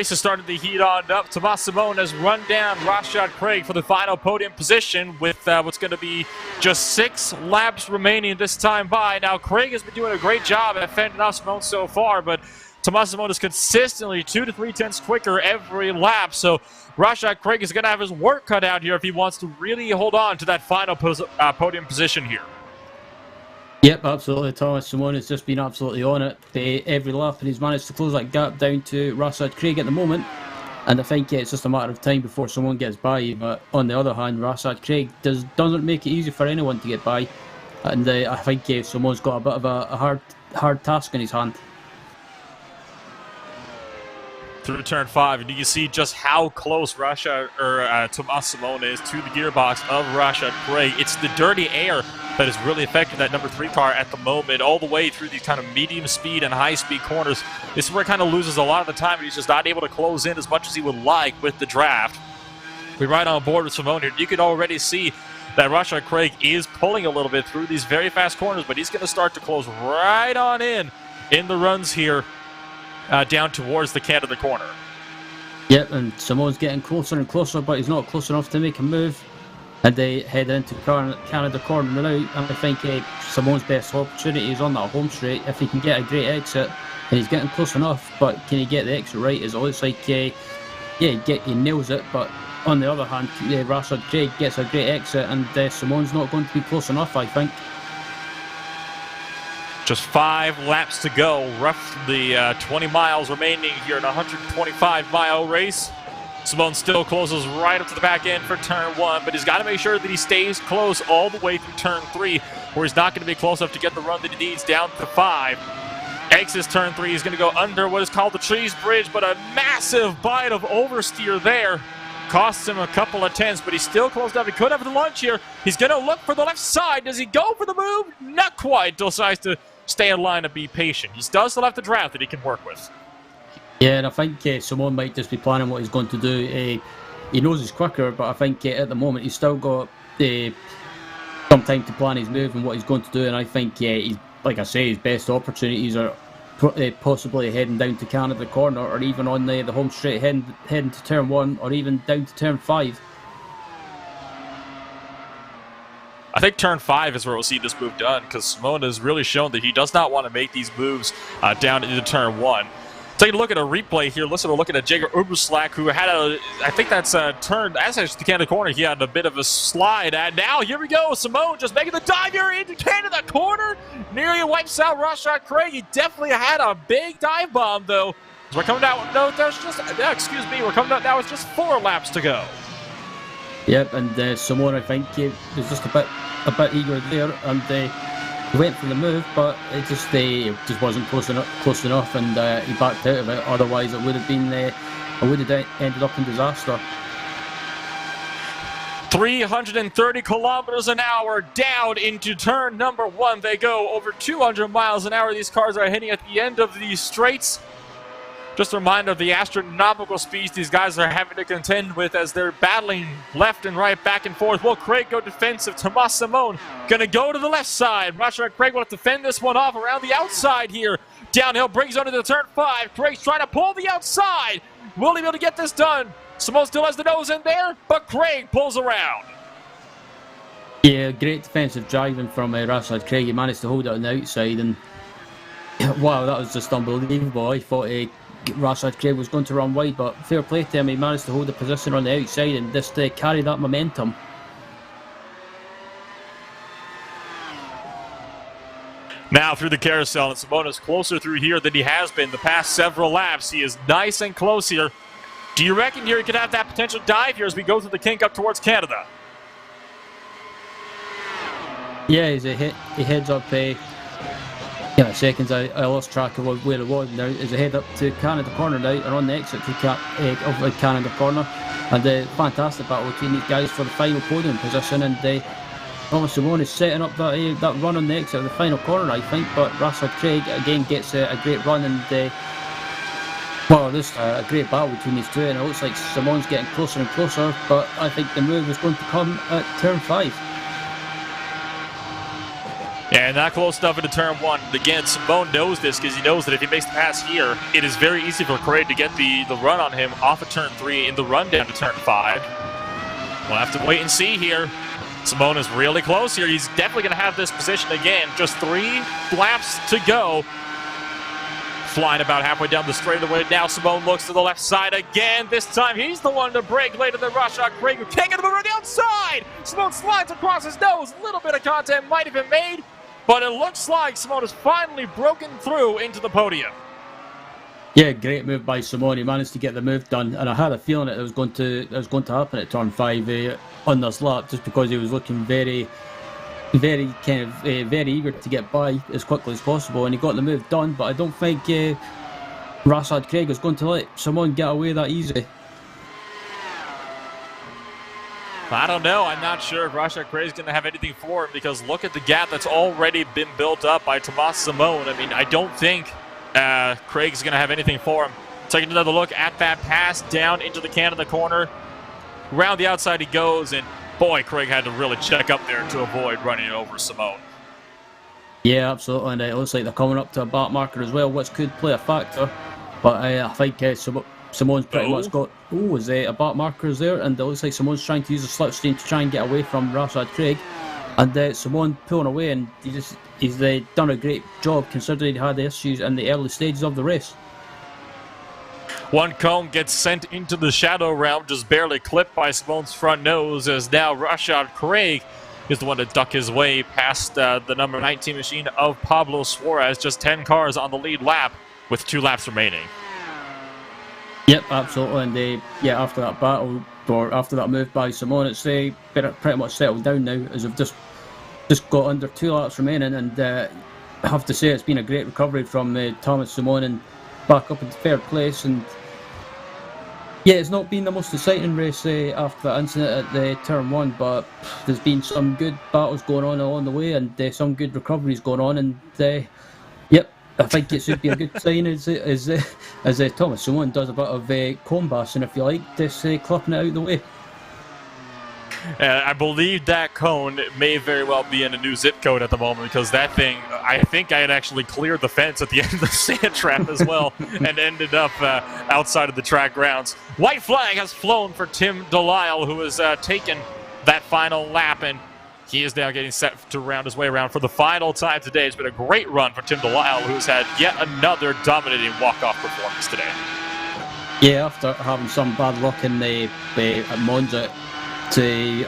race is starting to heat on up. Tomas Simone has run down Rashad Craig for the final podium position with what's going to be just 6 laps remaining this time by. Now, Craig has been doing a great job at fending off Simone so far, but Tomas Simone is consistently 2 to 3 tenths quicker every lap. So Rashad Craig is going to have his work cut out here if he wants to really hold on to that final podium position here. Yep, absolutely. Thomas Simone has just been absolutely on it every lap, and he's managed to close that gap down to Rashad Craig at the moment. And I think it's just a matter of time before someone gets by. But on the other hand, Rashad Craig doesn't make it easy for anyone to get by. And I think Simone's got a bit of a hard task in his hand. Through turn 5, and you can see just how close Tomas Simone is to the gearbox of Rashad Craig. It's the dirty air that is really affecting that number 3 car at the moment, all the way through these kind of medium speed and high speed corners. This is where he kind of loses a lot of the time, and he's just not able to close in as much as he would like with the draft. We're right on board with Simone here. You can already see that Rashad Craig is pulling a little bit through these very fast corners, but he's going to start to close right on in the runs here. Down towards the Canada corner. Yep, and Simone's getting closer and closer, but he's not close enough to make a move. And they head into Canada corner now, and I think Simone's best opportunity is on that home straight. If he can get a great exit, and he's getting close enough, but can he get the exit right? It looks like he nails it, but on the other hand, Rashad Craig gets a great exit, and Simone's not going to be close enough, I think. Just 5 laps to go, roughly 20 miles remaining here in a 125-mile race. Simone still closes right up to the back end for turn 1, but he's got to make sure that he stays close all the way through turn 3, where he's not going to be close enough to get the run that he needs down to 5. Exits turn 3, he's going to go under what is called the Trees Bridge, but a massive bite of oversteer there costs him a couple of tenths, but he's still close enough. He could have the lunge here. He's going to look for the left side. Does he go for the move? Not quite. Decides to stay in line and be patient. He does still have the draft that he can work with. Yeah, and I think Simone might just be planning what he's going to do. He knows he's quicker, but I think at the moment he's still got some time to plan his move and what he's going to do. And I think, he's, like I say, his best opportunities are possibly heading down to Canada corner, or even on the home straight heading to turn 1, or even down to turn 5. I think turn 5 is where we'll see this move done, because Simone has really shown that he does not want to make these moves down into turn 1. Taking a look at a replay here, listen to looking at Jager Uberslack, who had I think that's turn, that's actually the Canada corner, he had a bit of a slide, and now here we go, Simone just making the dive here into Canada corner, nearly wipes out Rashad Craig. He definitely had a big dive bomb, though. We're coming down, no, there's just, excuse me, we're coming down now, it's just 4 laps to go. Yep, and Simone, I think, was just a bit eager there, and he went for the move, but it just wasn't close enough, and he backed out of it. Otherwise, it would have ended up in disaster. 330 kilometers an hour down into turn number 1. They go over 200 miles an hour. These cars are hitting at the end of these straights. Just a reminder of the astronomical speeds these guys are having to contend with as they're battling left and right, back and forth. Will Craig go defensive? Tomas Simone going to go to the left side. Rashad Craig will have to fend this one off around the outside here. Downhill, brings under the turn 5. Craig's trying to pull the outside. Will he be able to get this done? Simone still has the nose in there, but Craig pulls around. Yeah, great defensive driving from Rashad Craig. He managed to hold it on the outside, and wow, that was just unbelievable. I thought Rashad Craig was going to run wide, but fair play to him. He managed to hold the position on the outside and just carry that momentum. Now through the carousel, and Simone is closer through here than he has been the past several laps. He is nice and close here. Do you reckon here he could have that potential dive here as we go through the kink up towards Canada? Yeah, he heads up seconds. I lost track of where it was now. As I head up to Canada corner now, and on the exit to of Canada corner, and fantastic battle between these guys for the final podium position. And Thomas Simone is setting up that run on the exit of the final corner, I think. But Rashad Craig again gets a great run, and there's a great battle between these two. And it looks like Simone's getting closer and closer. But I think the move is going to come at turn 5. Yeah, not close enough into turn 1. Again, Simone knows this because he knows that if he makes the pass here, it is very easy for Craig to get the run on him off of turn 3 in the run down to turn 5. We'll have to wait and see here. Simone is really close here. He's definitely going to have this position again. Just 3 laps to go. Flying about halfway down the straightaway. Now Simone looks to the left side again. This time he's the one to break later than Rashad Craig, who can't get the move on the outside. Simone slides across his nose. A little bit of contact might have been made, but it looks like Simone has finally broken through into the podium. Yeah, great move by Simone. He managed to get the move done, and I had a feeling that it was going to happen at turn 5 on this lap, just because he was looking very eager to get by as quickly as possible, and he got the move done. But I don't think Rashad Craig is going to let Simone get away that easy. I don't know. I'm not sure if Rashad Craig is going to have anything for him, because look at the gap that's already been built up by Tomas Simone. I mean, I don't think Craig's going to have anything for him. Taking another look at that pass down into the can of the corner. Around the outside he goes, and boy, Craig had to really check up there to avoid running over Simone. Yeah, absolutely, and it looks like they're coming up to a back marker as well, which could play a factor. But I think Simone's pretty much got... Oh, is a back marker there? And it looks like Simone's trying to use a slipstream to try and get away from Rashad Craig. And Simone pulling away, and he's done a great job considering he had issues in the early stages of the race. One cone gets sent into the shadow realm, just barely clipped by Simone's front nose, as now Rashad Craig is the one to duck his way past the number 19 machine of Pablo Suarez. Just 10 cars on the lead lap with 2 laps remaining. Yep, absolutely. And after that battle, or after that move by Simone, it's pretty much settled down now, as we've just got under 2 laps remaining. And I have to say, it's been a great recovery from Thomas Simone, and back up into 3rd place. And yeah, it's not been the most exciting race after that incident at the turn 1, but there's been some good battles going on along the way, and some good recoveries going on. And yep, I think it should be a good sign as Thomas Simone does a bit of cone bashing, if you like, just clipping it out of the way. I believe that cone may very well be in a new zip code at the moment, because that thing, I think I had actually cleared the fence at the end of the sand trap as well and ended up outside of the track grounds. White flag has flown for Tim Delisle, who has taken that final lap, and he is now getting set to round his way around for the final time today. It's been a great run for Tim Delisle, who's had yet another dominating walk-off performance today. Yeah, after having some bad luck in at Monza a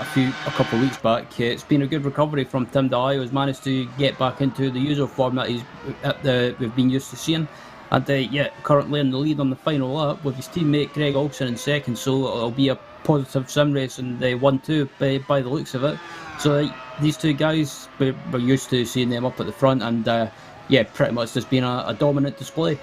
couple of weeks back, it's been a good recovery from Tim Delisle, who's managed to get back into the usual form that we've been used to seeing. And currently in the lead on the final lap with his teammate Greg Olsen in 2nd, so it'll be a positive sim race and 1-2 by the looks of it. So these 2 guys, we're used to seeing them up at the front, and pretty much just been a dominant display.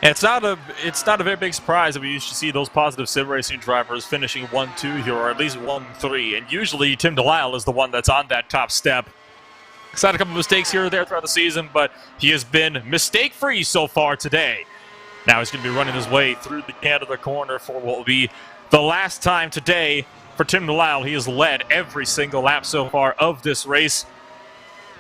It's not a very big surprise that we used to see those positive sim racing drivers finishing 1-2 here, or at least 1-3, and usually Tim Delisle is the one that's on that top step. He's had a couple of mistakes here or there throughout the season, but he has been mistake-free so far today. Now he's going to be running his way through the can of the corner for what will be the last time today for Tim Delisle. He has led every single lap so far of this race.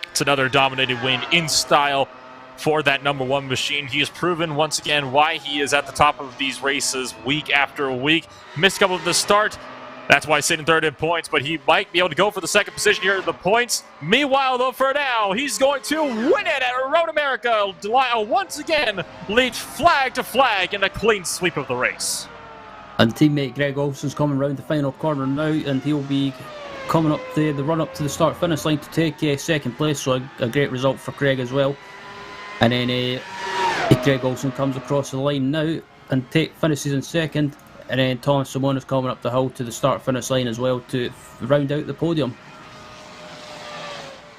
It's another dominating win in style for that number 1 machine. He has proven once again why he is at the top of these races week after week. Missed a couple at the start. That's why he's sitting 3rd in points, but he might be able to go for the 2nd position here in the points. Meanwhile, though, for now, he's going to win it at Road America. Delisle once again leads flag to flag in a clean sweep of the race. And teammate Greg Olsen's coming round the final corner now, and he'll be coming up the run up to the start-finish line to take 2nd place, so a great result for Greg as well. And then Greg Olsen comes across the line now and finishes in 2nd. And then Thomas Simone is coming up the hill to the start-finish line as well to round out the podium.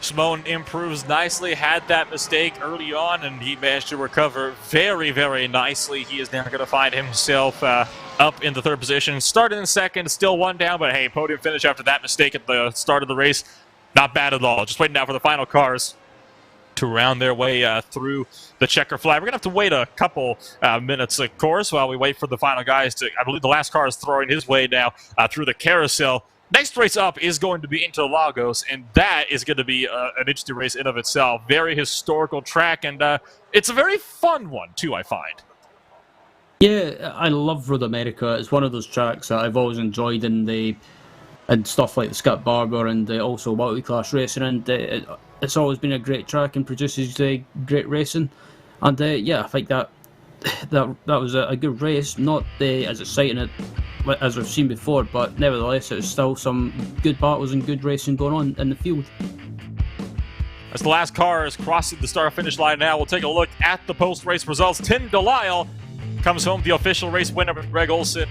Simone improves nicely, had that mistake early on, and he managed to recover very, very nicely. He is now going to find himself up in the 3rd position. Started in 2nd, still 1 down, but hey, podium finish after that mistake at the start of the race. Not bad at all. Just waiting now for the final cars to round their way through the checker flag. We're going to have to wait a couple minutes, of course, while we wait for the final guys to... I believe the last car is throwing his way now through the carousel Next race up is going to be Interlagos, and that is going to be an interesting race in of itself. Very historical track, and it's a very fun one, too, I find. Yeah, I love Road America. It's one of those tracks that I've always enjoyed and stuff like the Skip Barber and also multi-class racing, and it's always been a great track and produces great racing. And yeah, I think that was a good race, not as exciting as we've seen before, but nevertheless, it was still some good battles and good racing going on in the field. As the last car is crossing the start-finish line now, we'll take a look at the post-race results. Tim Delisle comes home the official race winner with Greg Olson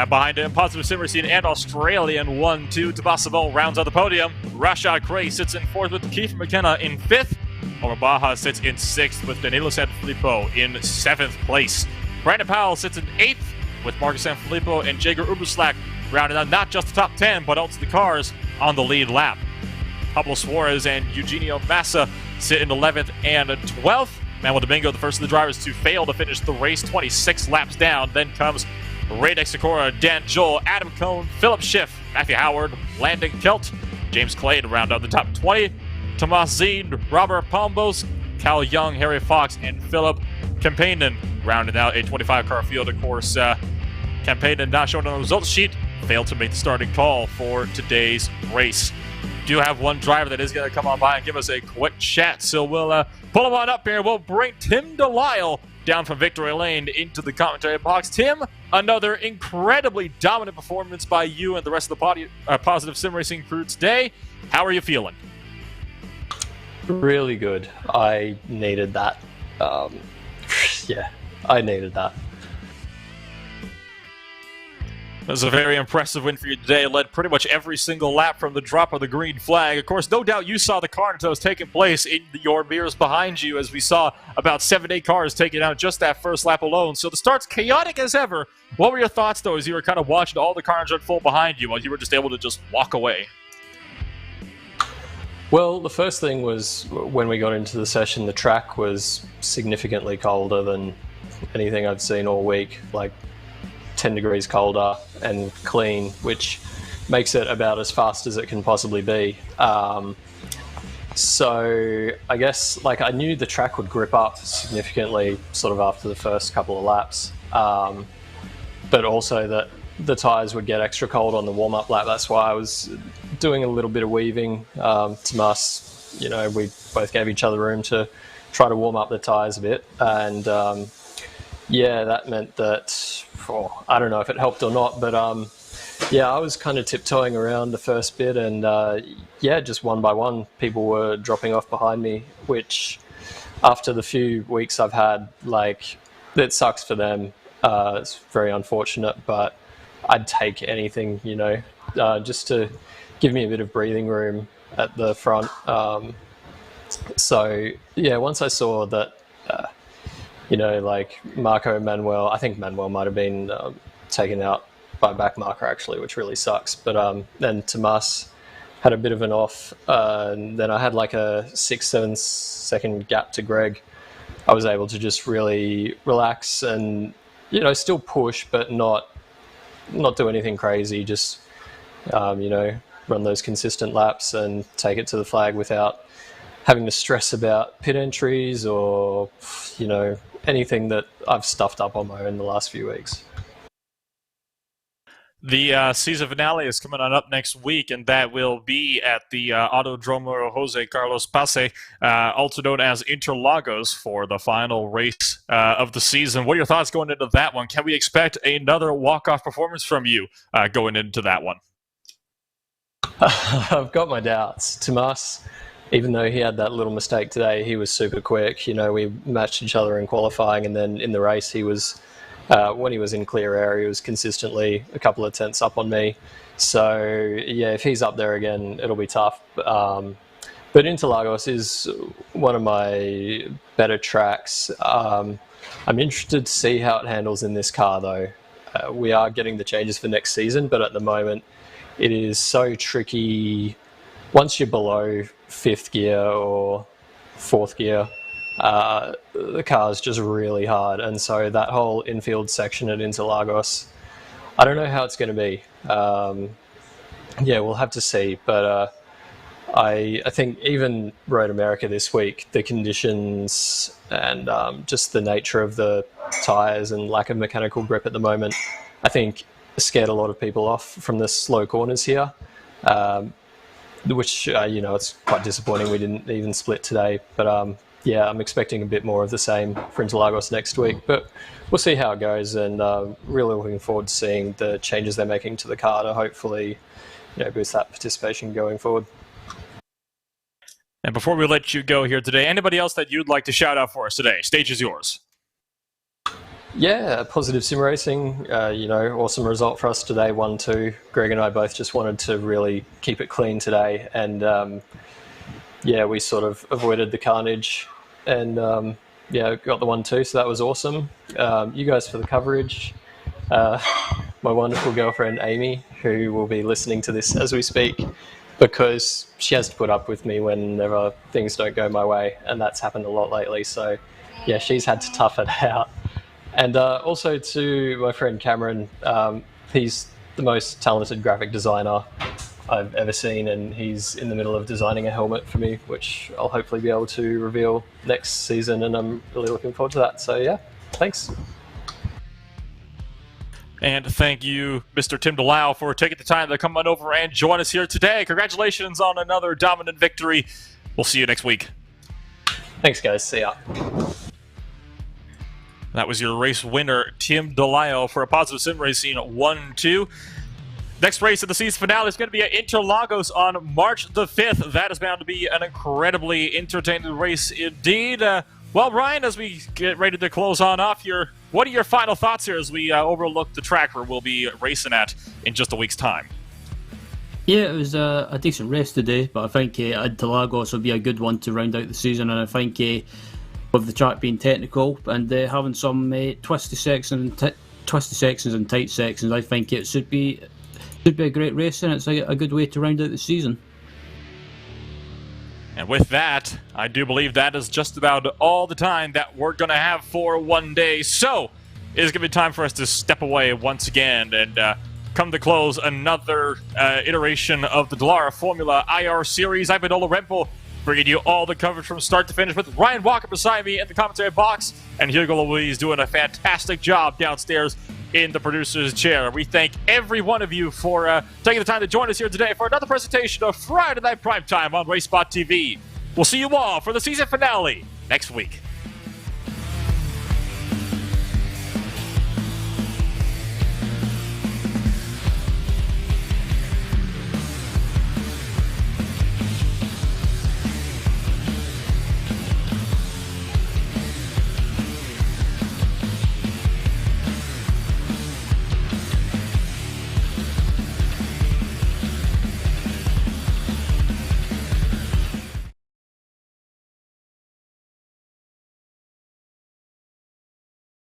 behind him. Positive Sim Racing and Australian 1-2. Tabasaville rounds out the podium. Rashad Cray sits in 4th with Keith McKenna in 5th. Omar Baja sits in 6th with Danilo Sanfilippo in 7th place. Brandon Powell sits in 8th with Marcus Sanfilippo and Jager Uberslack rounding out not just the top 10, but also the cars on the lead lap. Pablo Suarez and Eugenio Massa sit in 11th and 12th. Manuel Domingo, the first of the drivers to fail to finish the race, 26 laps down. Then comes Ray Dexicora, Dan Joel, Adam Cohn, Philip Schiff, Matthew Howard, Landon Kelt, James Clay to round out the top 20. Tomas Zine, Robert Pombos, Cal Young, Harry Fox, and Philip Campaignan rounding out a 25-car field. Of course, Campaignan not shown on the results sheet, failed to make the starting call for today's race. Do have one driver that is going to come on by and give us a quick chat, so we'll pull him on up here. We'll bring Tim Delisle down from Victory Lane into the commentary box. Tim, another incredibly dominant performance by you and the rest of the Positive Sim Racing crew today. How are you feeling? Really good. I needed that. Yeah, I needed that. It was a very impressive win for you today. Led pretty much every single lap from the drop of the green flag. Of course, no doubt you saw the carnage that was taking place in your mirrors behind you, as we saw about 7 to 8 cars taking out just that first lap alone. So the start's chaotic as ever. What were your thoughts, though, as you were kind of watching all the carnage unfold behind you while you were just able to just walk away? Well, the first thing was when we got into the session, the track was significantly colder than anything I've seen all week, like 10 degrees colder and clean, which makes it about as fast as it can possibly be. So I guess like I knew the track would grip up significantly sort of after the first couple of laps, but also that the tyres would get extra cold on the warm-up lap. That's why I was doing a little bit of weaving. Tomas, you know, we both gave each other room to try to warm up the tyres a bit. And yeah, that meant that, I don't know if it helped or not, but yeah, I was kind of tiptoeing around the first bit, and yeah, just one by one, people were dropping off behind me, which after the few weeks I've had, like, it sucks for them. It's very unfortunate, but I'd take anything, you know, just to give me a bit of breathing room at the front. So yeah, once I saw that, you know, like Marco Manuel, I think Manuel might have been taken out by back marker actually, which really sucks. But then Tomas had a bit of an off, and then I had like a 6-7 second gap to Greg. I was able to just really relax and, you know, still push, but not do anything crazy. Just you know, run those consistent laps and take it to the flag without having to stress about pit entries or, you know, anything that I've stuffed up on my own the last few weeks. The season finale is coming on up next week, and that will be at the Autodromo Jose Carlos Pace, also known as Interlagos, for the final race of the season. What are your thoughts going into that one? Can we expect another walk-off performance from you going into that one? I've got my doubts. Tomas, even though he had that little mistake today, he was super quick. You know, we matched each other in qualifying, and then in the race he was... when he was in clear air, he was consistently a couple of tenths up on me. So, yeah, if he's up there again, it'll be tough. But Interlagos is one of my better tracks. I'm interested to see how it handles in this car, though. We are getting the changes for next season, but at the moment, it is so tricky. Once you're below 5th gear or 4th gear, the car's just really hard, and so that whole infield section at Interlagos, I don't know how it's going to be. yeah, we'll have to see. But I think even Road America this week, the conditions and just the nature of the tyres and lack of mechanical grip at the moment, I think scared a lot of people off from the slow corners here, which, it's quite disappointing we didn't even split today. But yeah, I'm expecting a bit more of the same for Interlagos next week. But we'll see how it goes, and really looking forward to seeing the changes they're making to the car to hopefully boost that participation going forward. And before we let you go here today, anybody else that you'd like to shout out for us today? Stage is yours. Yeah, positive sim racing. Awesome result for us today, 1-2. Greg and I both just wanted to really keep it clean today, and we sort of avoided the carnage, and got the 1-2. So that was awesome. You guys for the coverage. My wonderful girlfriend Amy, who will be listening to this as we speak, because she has to put up with me whenever things don't go my way, and that's happened a lot lately. So yeah, she's had to tough it out. And also to my friend Cameron, he's the most talented graphic designer I've ever seen, and he's in the middle of designing a helmet for me, which I'll hopefully be able to reveal next season, and I'm really looking forward to that. So yeah, thanks. And thank you, Mr. Tim Dallara, for taking the time to come on over and join us here today. Congratulations on another dominant victory. We'll see you next week. Thanks, guys. See ya. That was your race winner, Tim Dallara, for a Positive Sim Racing 1-2. Next race of the season finale is going to be at Interlagos on March the 5th. That is bound to be an incredibly entertaining race indeed. Well, Ryan, as we get ready to close on off here, what are your final thoughts here as we overlook the track where we'll be racing at in just a week's time? Yeah, it was a decent race today, but I think Interlagos will be a good one to round out the season, and I think with the track being technical and having some twisty sections and tight sections, I think it should be a great race, and it's a good way to round out the season. And with that, I do believe that is just about all the time that we're going to have for one day. So it is going to be time for us to step away once again and come to close another iteration of the Dallara Formula IR Series. I've been Ola Rempel, bringing you all the coverage from start to finish with Ryan Walker beside me in the commentary box, and Hugo Louise doing a fantastic job downstairs in the producer's chair. We thank every one of you for taking the time to join us here today for another presentation of Friday Night Primetime on RaceSpotTV. We'll see you all for the season finale next week.